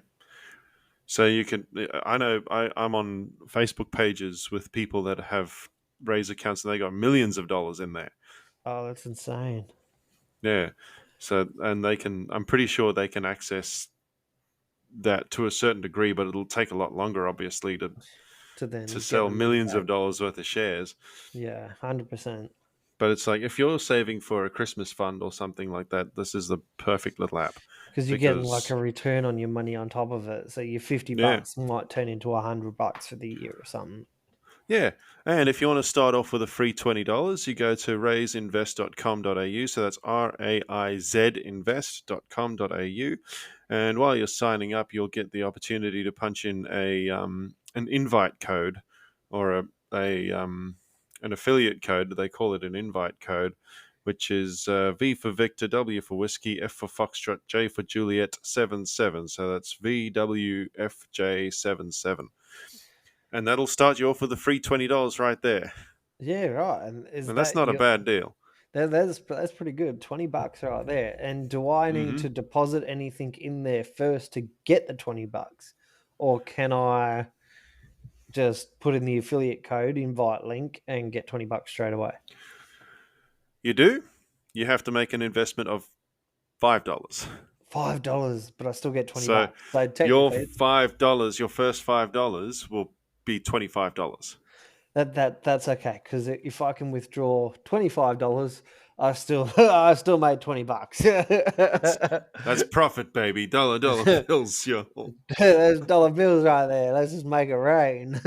So you can. I know. I'm on Facebook pages with people that have Raise accounts and they got millions of dollars in there. Oh, that's insane. Yeah. So and they can. I'm pretty sure they can access that to a certain degree, but it'll take a lot longer, obviously, to To then get sell the money millions back. of dollars worth of shares. Yeah, 100%. But it's like if you're saving for a Christmas fund or something like that, this is the perfect little app Because you're getting like because a return on your money on top of it. So your 50 yeah, bucks might turn into $100 for the year or something. yeah. And if you want to start off with a free $20, you go to raiseinvest.com.au. So that's RAIZ invest.com.au. And while you're signing up, you'll get the opportunity to punch in an invite code or an affiliate code. They call it an invite code, which is V for Victor, W for Whiskey, F for Foxtrot, J for Juliet 77. So that's VWFJ77. And that'll start you off with a free $20 right there. Yeah, right. And is And that's that not a your bad deal. that's pretty good. $20 right there. And do I need Hmm. to deposit anything in there first to get the $20? Or can I just put in the affiliate code, invite link, and get $20 straight away? You do. You have to make an investment of $5. $5, but I still get 20 So bucks. So your technically $5, your first $5 will be $25. that's okay, because if I can withdraw $25, I still I still made $20. That's that's profit, baby. Dollar bills, yo. There's dollar bills right there. Let's just make it rain.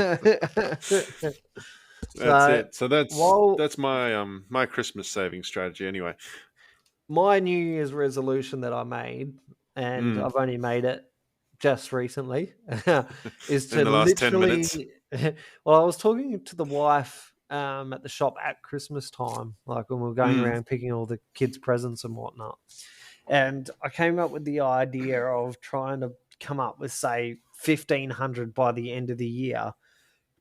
That's So it. So that's while that's my Christmas saving strategy anyway. my New Year's resolution that I made, and Mm. I've only made it just recently, is In to the last 10 minutes. literally. Well, I was talking to the wife at the shop at Christmas time, like when we were going Mm. around picking all the kids' presents and whatnot. And I came up with the idea of trying to come up with, say, 1,500 by the end of the year,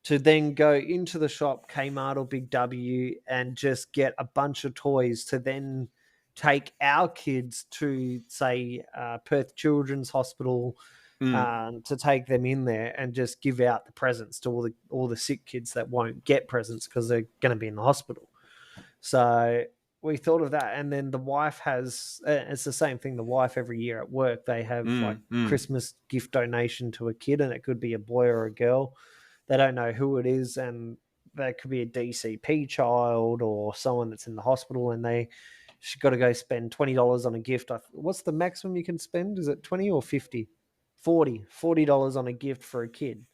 to then go into the shop, Kmart or Big W, and just get a bunch of toys to then take our kids to, say, Perth Children's Hospital, Mm. to take them in there and just give out the presents to all the sick kids that won't get presents because they're going to be in the hospital. So we thought of that, and then the wife has. It's the same thing. The wife every year at work they have like Mm. Mm. Christmas gift donation to a kid, and it could be a boy or a girl. They don't know who it is, and that could be a DCP child or someone that's in the hospital, and she's got to go spend $20 on a gift. What's the maximum you can spend? Is it 20 or 50? $40 on a gift for a kid.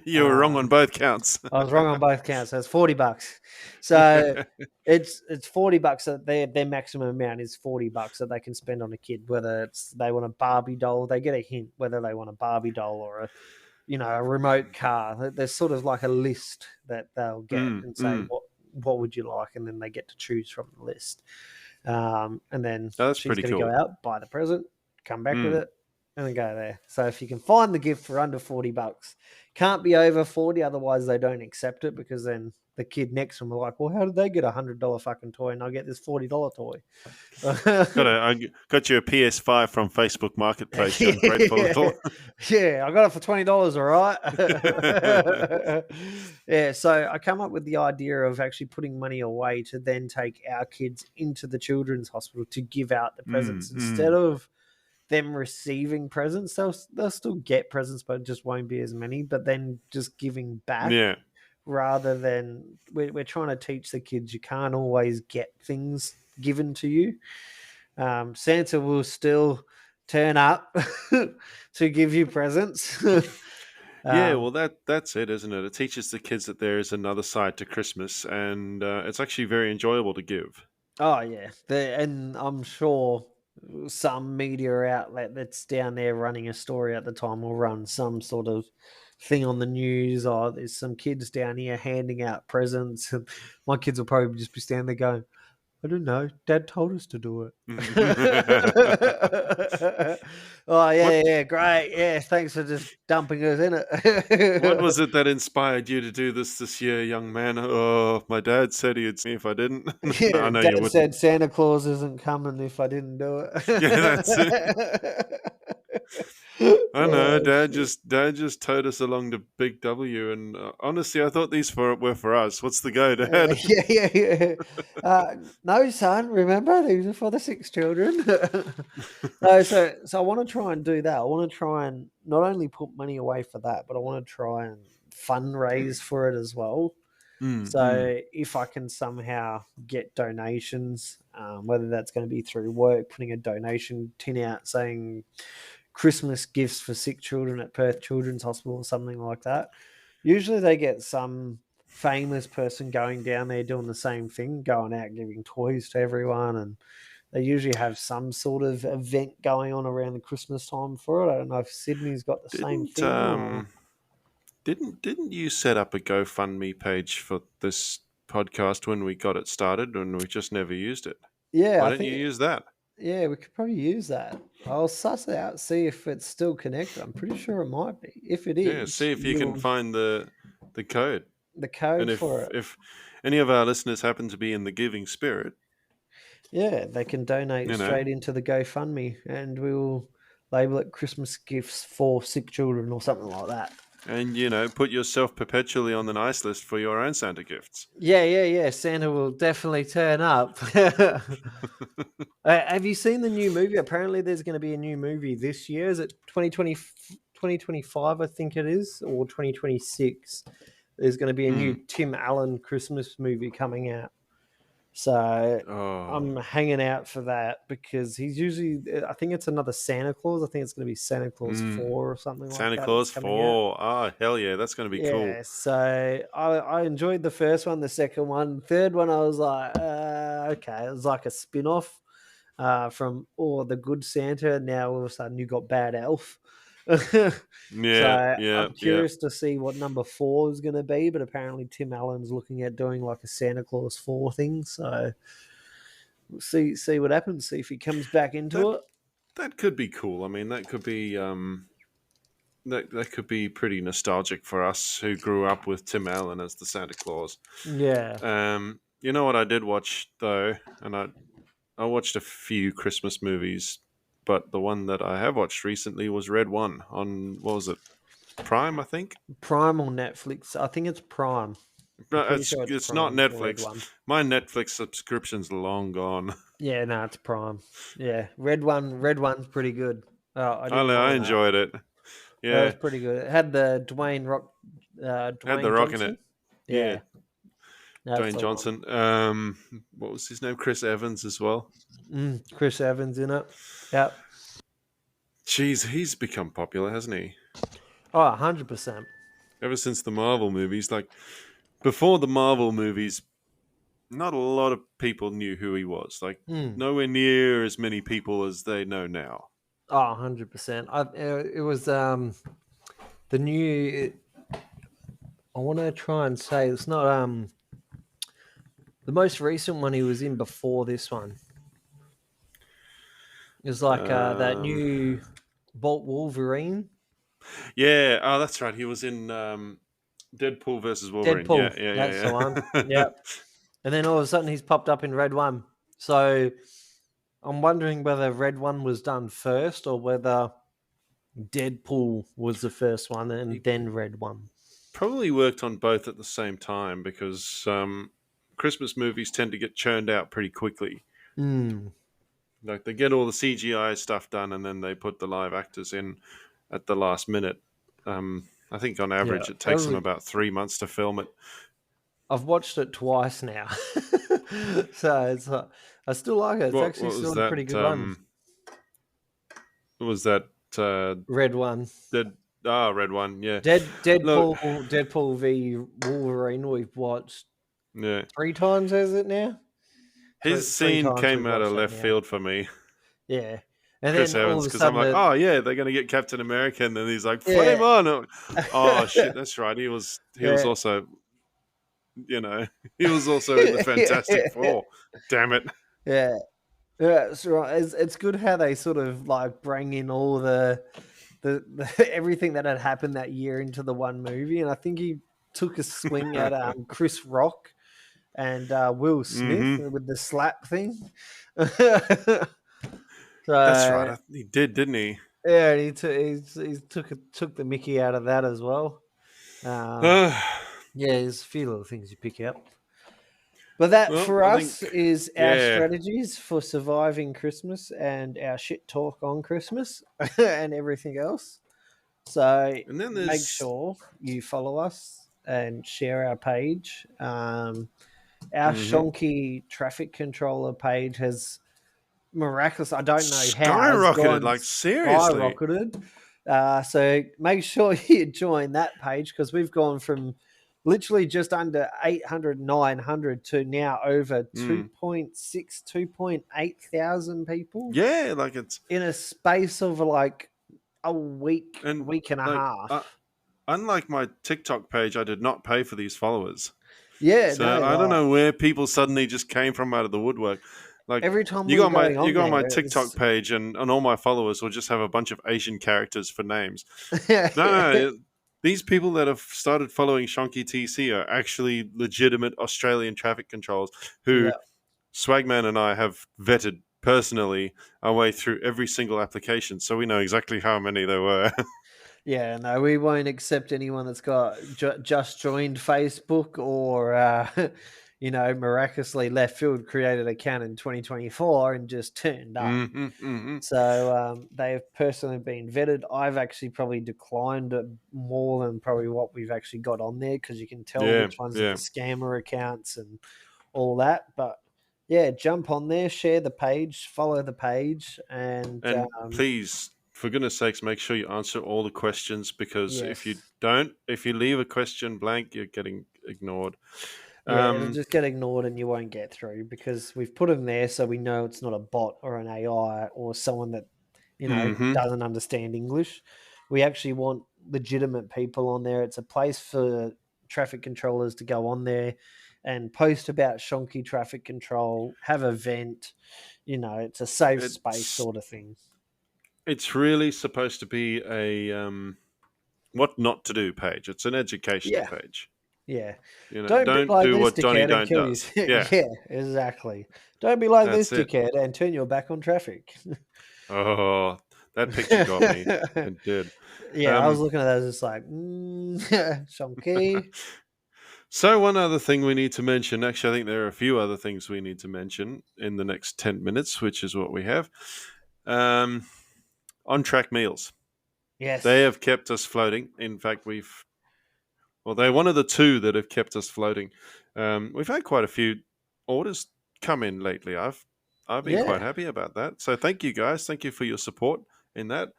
You were wrong on both counts. I was wrong on both counts. So it's $40. So it's $40 that their maximum amount is $40 that they can spend on a kid. Whether it's they want a Barbie doll, they get a hint whether they want a Barbie doll or a remote car. There's sort of like a list that they'll get Mm. and say Mm. what would you like, and then they get to choose from the list. And then Oh, that's she's pretty going to go cool. out, buy the present, come back with Mm. it, and then go there. So if you can find the gift for under $40, can't be over 40, otherwise they don't accept it, because then the kid next to them are like, well, how did they get $100 fucking toy and I get this $40 toy? I got you a PS5 from Facebook Marketplace, you ungrateful little. Yeah, I got it for $20, all right. Yeah, so I come up with the idea of actually putting money away to then take our kids into the children's hospital to give out the presents instead Mm. of them receiving presents. They'll still get presents, but it just won't be as many. But then just giving back, Yeah. rather than we're trying to teach the kids you can't always get things given to you. Santa will still turn up to give you presents. Yeah, um, well, that's it, isn't it? It teaches the kids that there is another side to Christmas, and it's actually very enjoyable to give. oh yeah, and I'm sure some media outlet that's down there running a story at the time will run some sort of thing on the news. Or there's some kids down here handing out presents, and my kids will probably just be standing there going, I don't know. Dad told us to do it. Oh what yeah, yeah, great. Yeah, thanks for just dumping us in what it. was it that inspired you to do this year, young man? Oh, my dad said he'd see me if I didn't. No, I Yeah, know you Dad wouldn't. said Santa Claus isn't coming if I didn't do Yeah, that's it. it. I know, Oh Dad shit. just towed us along to Big W, and honestly, I thought these were for us. What's the go, Yeah, Dad? yeah, yeah, yeah. No, son. Remember, these are for the 6 children. No, so I want to try and do that. I want to try and not only put money away for that, but I want to try and fundraise for it as well. Mm, mm. So if I can somehow get donations, whether that's going to be through work, putting a donation tin out saying Christmas gifts for sick children at Perth Children's Hospital or something like that. Usually they get some famous person going down there doing the same thing, going out giving toys to everyone, and they usually have some sort of event going on around the Christmas time for it. I don't know if Sydney's got the same Didn't thing or didn't you set up a GoFundMe page for this podcast when we got it started, and we just never used it? yeah, Why I don't you think use that? yeah, we could probably use that. I'll suss it out, see if it's still connected. I'm pretty sure it might be. If it Yeah, is, see if you can you'll find the code. the And code for it. if any of our listeners happen to be in the giving spirit, Yeah, they can donate you know, straight into the GoFundMe, and we'll label it Christmas gifts for sick children or something like that. and put yourself perpetually on the nice list for your own Santa gifts. Yeah, yeah, yeah. Santa will definitely turn up. Have you seen the new movie? Apparently, there's going to be a new movie this year. Is it 2025? I think it is, or 2026. There's going to be a new Mm. Tim Allen Christmas movie coming out. So Oh. I'm hanging out for that because he's usually, I think it's another Santa Claus. I think it's going to be Santa Claus Mm. 4 or something like Santa that that's Claus coming out. 4. Oh, hell yeah, that's going to be cool. Yeah, so I enjoyed the first one, the second one, third one. I was like, okay, it was like a spin off from the Good Santa. Now all of a sudden you got Bad Elf. Yeah, So yeah, I'm yeah. curious to see what number 4 is going to be. But apparently Tim Allen's looking at doing like a Santa Claus 4 thing. So we'll see what happens. See if he comes back That into it. that could be cool. I mean, that could be that could be pretty nostalgic for us who grew up with Tim Allen as the Santa Claus. Yeah. You know what I did watch though, and I watched a few Christmas movies, but the one that I have watched recently was Red One on, what was it, Prime, I think. Prime or Netflix? I think it's Prime. I'm No, pretty sure it's it's not Prime, the Red Netflix. One. My Netflix subscription's long gone. Yeah, no, it's Prime. Yeah, Red One. Red One's pretty good. Oh, I didn't I know that. enjoyed it. That was Yeah, pretty good. It had the had The Dwayne Rock in it. Johnson. Yeah, Yeah, that's Dwayne the one. Johnson. What was his name? Chris Evans as well. Chris Evans in it. Yep. Jeez, he's become popular, hasn't he? Oh, 100%. Ever since the Marvel movies, like before the Marvel movies, not a lot of people knew who he was. Like Mm. nowhere near as many people as they know now. Oh, 100%. It was the new. I want to try and say it's not the most recent one he was in before this one. It was like that Um, new Bolt Wolverine. yeah, oh, that's right. He was in Deadpool versus Wolverine. Deadpool. Yeah, yeah, That's the yeah, one. yeah. Yep. And then all of a sudden he's popped up in Red One. So I'm wondering whether Red One was done first or whether Deadpool was the first one and he then Red One. probably worked on both at the same time because Christmas movies tend to get churned out pretty quickly. Mm, Like they get all the CGI stuff done and then they put the live actors in at the last minute. I think on yeah. average it takes them about 3 months to film it. I've watched it twice now. So it's I still like it. It's What actually was still a that? pretty good one. Was that uh, Red One. the Red One? Yeah. Look, Deadpool v Wolverine we've watched yeah. 3 times, is it now? His Three scene times came we've out of watched that left now. field for me, Yeah. And Chris then all Evans, of a because I'm sudden like, oh yeah, they're gonna get Captain America, and then he's like, yeah. flame on! Oh shit, that's right. He was Yeah. also, you know, he was also in the Fantastic Four. Damn it. Yeah. Yeah, it's right. It's good how they sort of like bring in all the everything that had happened that year into the one movie, and I think he took a swing at Chris Rock and Will Smith hmm with the slap thing. That's So right. He did, didn't he? yeah, he took the Mickey out of that as well. Yeah, there's a few little things you pick up. But that Well, for I us think, is our yeah. strategies for surviving Christmas and our shit talk on Christmas and everything else. So And then make there's, sure you follow us and share our page. Our hmm Shonky traffic controller page has miraculous. I don't know how has skyrocketed. gone Like seriously. skyrocketed. So make sure you join that page because we've gone from literally just under 800, 900 to now over Mm. 2.6, 2.8 thousand people Yeah, like it's in a space of like a and week and a like half. unlike my TikTok page, I did not pay for these followers. Yeah, So no, I don't like know where people suddenly just came from out of the woodwork. Like every time we were going you on go on my there, it TikTok was page and all my followers will just have a bunch of Asian characters for names. No, these people that have started following Shonky TC are actually legitimate Australian traffic controls who yeah. Swagman and I have vetted personally our way through every single application, so we know exactly how many there were. Yeah, no, we won't accept anyone that's got just joined Facebook or, miraculously left field created an account in 2024 and just turned up. hmm. So they've personally been vetted. I've actually probably declined it more than probably what we've actually got on there because you can tell Yeah, which ones are the yeah. scammer accounts and all that. But yeah, jump on there, share the page, follow the page, and And please, for goodness sakes, make sure you answer all the questions because if you yes. don't, if you leave a question blank, you're getting ignored. Yeah, it'll Um, just get ignored and you won't get through because we've put them there so we know it's not a bot or an AI or someone that, hmm. doesn't understand English. We actually want legitimate people on there. It's a place for traffic controllers to go on there and post about Shonky traffic control, have a vent, it's a safe space It's sort of thing. it's really supposed to be what not to do page. It's an educational Yeah, page. yeah. You know, Don't be don't like do this what Johnny dickhead and Don't kill you. does. Yeah, Yeah, exactly. Don't be like this that's it. dickhead and turn your back on traffic. Oh, that picture got me. It did. Yeah, I was Um, looking at that, just like, Shonky. so one other thing we need to mention. Actually, I think there are a few other things we need to mention in the next 10 minutes, which is what we have. Um, on track meals. They Yes. have kept us floating. In fact, they're one of the two that have kept us floating. We've had quite a few orders come in lately. I've been quite Yeah. happy about that. So thank you guys. Thank you for your support in that.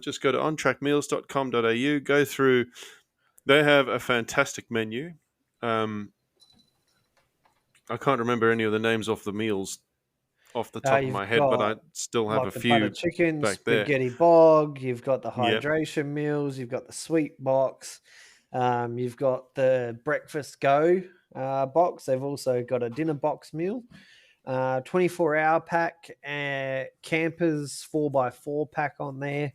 Just go to ontrackmeals.com.au. Go through. They have a fantastic menu. Um, I can't remember any of the names of the meals off the top of You've my head, but I got still have a like the butter few chicken, back there. spaghetti bog, you've got the Yep. hydration meals, you've got the sweet box, you've got the breakfast go box. They've also got a dinner box meal, 24-hour pack, campers 4x4 pack on there.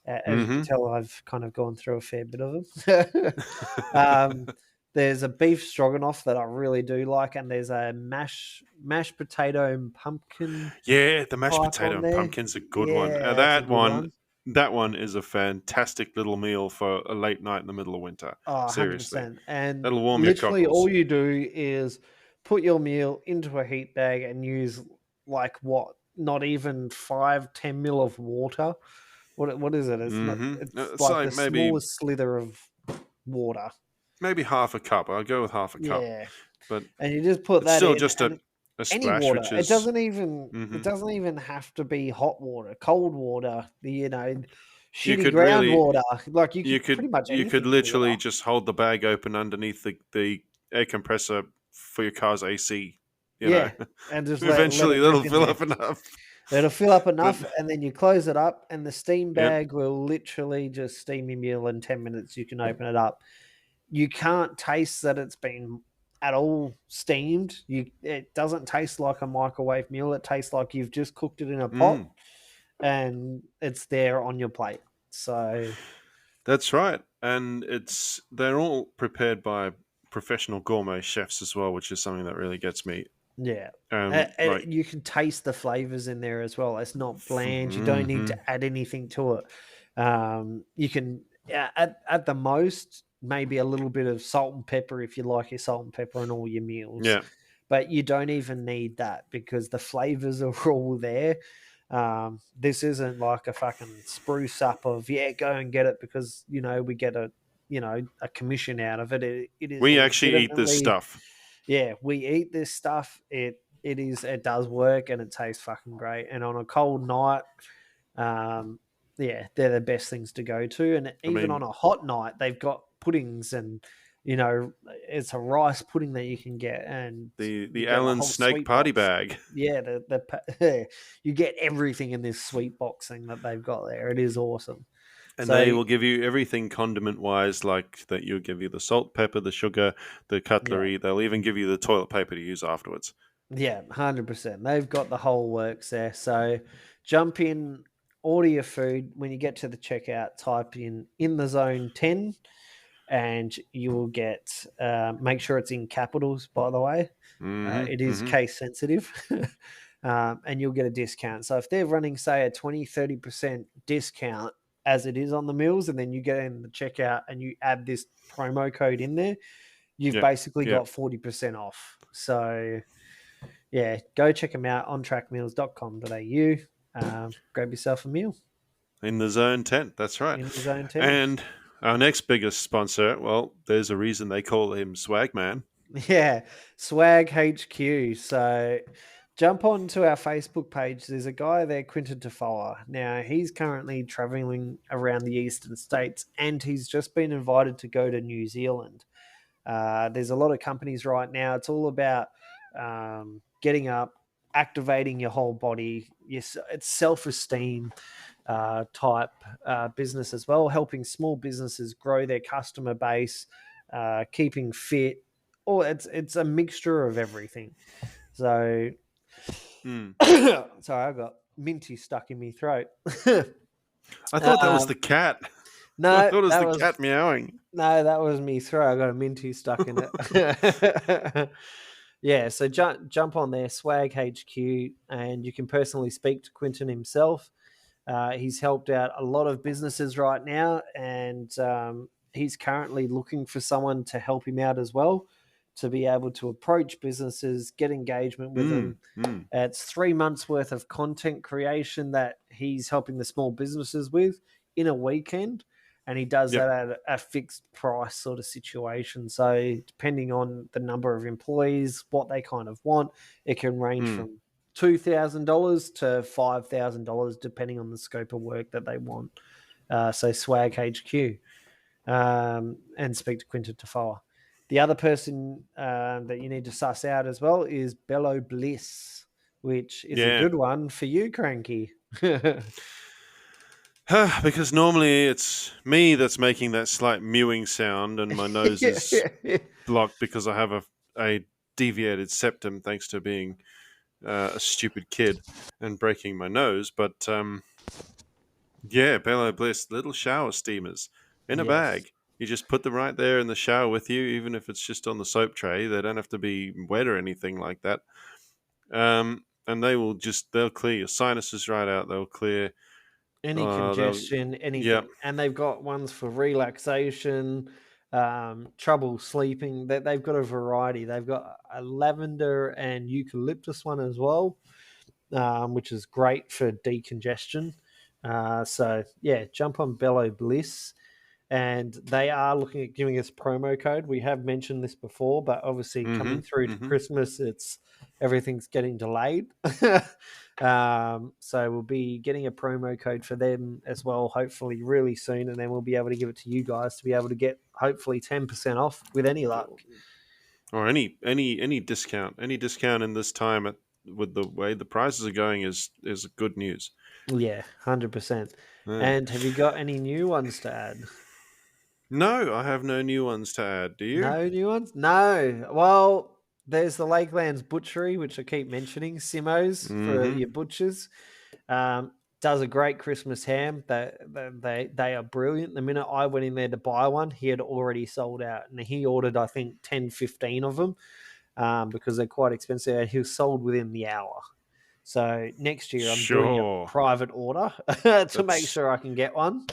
As you can Mm-hmm. tell, I've kind of gone through a fair bit of them. um, there's a beef stroganoff that I really do like, and there's a mashed potato and pumpkin Yeah, the mashed type potato on and there. pumpkin's a good one. Yeah, that's a That good one, one. that one is a fantastic little meal for a late night in the middle of winter. Oh, Seriously, 100%. And that'll warm your literally cockles. all you do is put your meal into a heat bag and use like what? Not even 5-10 mil of water. What is it? It's not. Mm-hmm. It's like So the smallest slither of water. maybe half a cup. I'll go with half a cup, Yeah, but and you just put it's that still in, just and a any splash, water. which It is doesn't even. It mm-hmm. doesn't even have to be hot water. Cold water. You Shitty could really groundwater. Like you you could could pretty much you could anything water. literally just hold the bag open underneath the air compressor for your car's AC. You know, Yeah, and just let eventually it drip that'll in fill there. up enough. It'll fill up But enough, and then you close it up, and the steam yep. bag will literally just steam your meal in 10 minutes. You can open it up. You can't taste that it's been at all steamed. It doesn't taste like a microwave meal. It tastes like you've just cooked it in a pot, Mm. and it's there on your plate. So That's right, and they're all prepared by professional gourmet chefs as well, which is something that really gets me. yeah. Like, You can taste the flavors in there as well. It's not bland. You don't need mm-hmm. to add anything to it. You can, at the most, maybe a little bit of salt and pepper if you like your salt and pepper in all your meals. Yeah, But you don't even need that because the flavors are all there. This isn't like a fucking spruce up of, yeah, go and get it because, we get a commission out of it. It is we actually eat this legitimately, stuff. yeah, we eat this stuff. It does work and it tastes fucking great. And on a cold night, um, yeah, they're the best things to go to. And I even on mean, a hot night, they've got puddings and it's a rice pudding that you can get, and the you get the Allen whole Snake sweet Party box. bag. Yeah, you get everything in this sweet box thing that they've got there. It is awesome. And they So will give you everything condiment wise, like that. You'll give you the salt, pepper, the sugar, the yeah, cutlery. They'll even give you the toilet paper to use afterwards. yeah, 100%. They've got the whole works there. So jump in, order your food. When you get to the checkout, type in the zone 10, and you will get. Make sure it's in capitals, by the way. Mm-hmm. It is Mm-hmm. case sensitive. And you'll get a discount. So if they're running, say, a 20-30% discount as it is on the meals, and then you get in the checkout and you add this promo code in there, you've Yep. basically Yep. got 40% off. So yeah, go check them out on trackmeals.com.au. Grab yourself a meal In the zone 10. That's right. in the zone 10. And our next biggest sponsor, well, there's a reason they call him Swagman. Yeah, Swag HQ. So jump onto our Facebook page. There's a guy there, Quinton Tafoa. Now, he's currently traveling around the eastern states and he's just been invited to go to New Zealand. There's a lot of companies right now. It's all about getting up, activating your whole body. Yes, it's self-esteem type business as well, helping small businesses grow their customer base, keeping fit. Oh, it's a mixture of everything. So, Mm. sorry, I got minty stuck in my throat. I thought that was um, the cat. I No, thought it was that the was cat meowing. no, that was me throw. I got a minty stuck in it. Yeah, so jump on there, Swag HQ, and you can personally speak to Quinton himself. He's helped out a lot of businesses right now, and he's currently looking for someone to help him out as well, to be able to approach businesses, get engagement with Mm, them. mm. It's 3 months worth of content creation that he's helping the small businesses with in a weekend. And he does Yep. that at a fixed price sort of situation. So, depending on the number of employees, what they kind of want, it can range Mm. from $2,000 to $5,000, depending on the scope of work that they want. So, Swag HQ, and speak to Quinton Tafoa. The other person that you need to suss out as well is Bello Bliss, which is a Yeah. good one for you, Cranky. Because normally it's me that's making that slight mewing sound, and my nose is blocked because I have a deviated septum thanks to being a stupid kid and breaking my nose. But yeah, Bello Bliss, little shower steamers in a Yes. bag. You just put them right there in the shower with you, even if it's just on the soap tray. They don't have to be wet or anything like that. And they'll clear your sinuses right out. They'll clear. Any They'll congestion, yeah. anything. And they've got ones for relaxation, trouble sleeping. They've got a variety. They've got a lavender and eucalyptus one as well, which is great for decongestion. So, yeah, jump on Bello Bliss. And they are looking at giving us promo code. We have mentioned this before, but obviously Mm-hmm. coming through to Mm-hmm. Christmas, it's everything's getting delayed. So we'll be getting a promo code for them as well, hopefully really soon, and then we'll be able to give it to you guys to be able to get hopefully 10% off with any luck. Or any discount in this time with the way the prices are going is good news. Yeah, 100%. Yeah. And have you got any new ones to add? No, I have no new ones to add. Do you? No new ones? No. Well, there's the Lakelands Butchery, which I keep mentioning, Simo's for Mm-hmm. your butchers. Does a great Christmas ham. They are brilliant. The minute I went in there to buy one, he had already sold out. And he ordered, I think, 10, 15 of them because they're quite expensive. And he was sold within the hour. So next year, I'm doing a Sure. private order to make That's sure I can get one.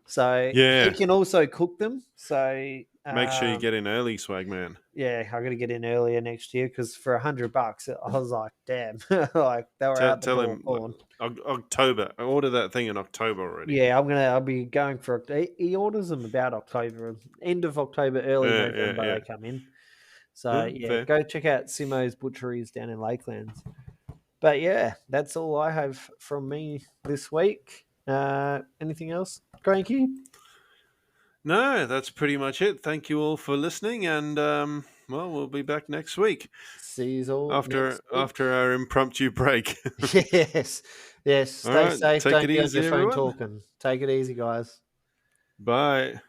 So he yeah. can also cook them. So Make sure you get in early, Swagman. yeah, I got to get in earlier next year because for $100, I was like, damn, like they were out the Tell door him like, gone. October. I ordered that thing in October already. Yeah, I'll be going for. He orders them about October, end of October, early Yeah, yeah, November. yeah. They come in. So Yeah, yeah, fair. go check out Simo's Butcheries down in Lakelands. But yeah, that's all I have from me this week. Anything else, Cranky? No, that's pretty much it. Thank you all for listening, and well, we'll be back next week See you all after next week. our impromptu break. Yes, yes. All Stay right, safe. take Don't it be on your easy, phone everyone. talking. Take it easy, guys. Bye.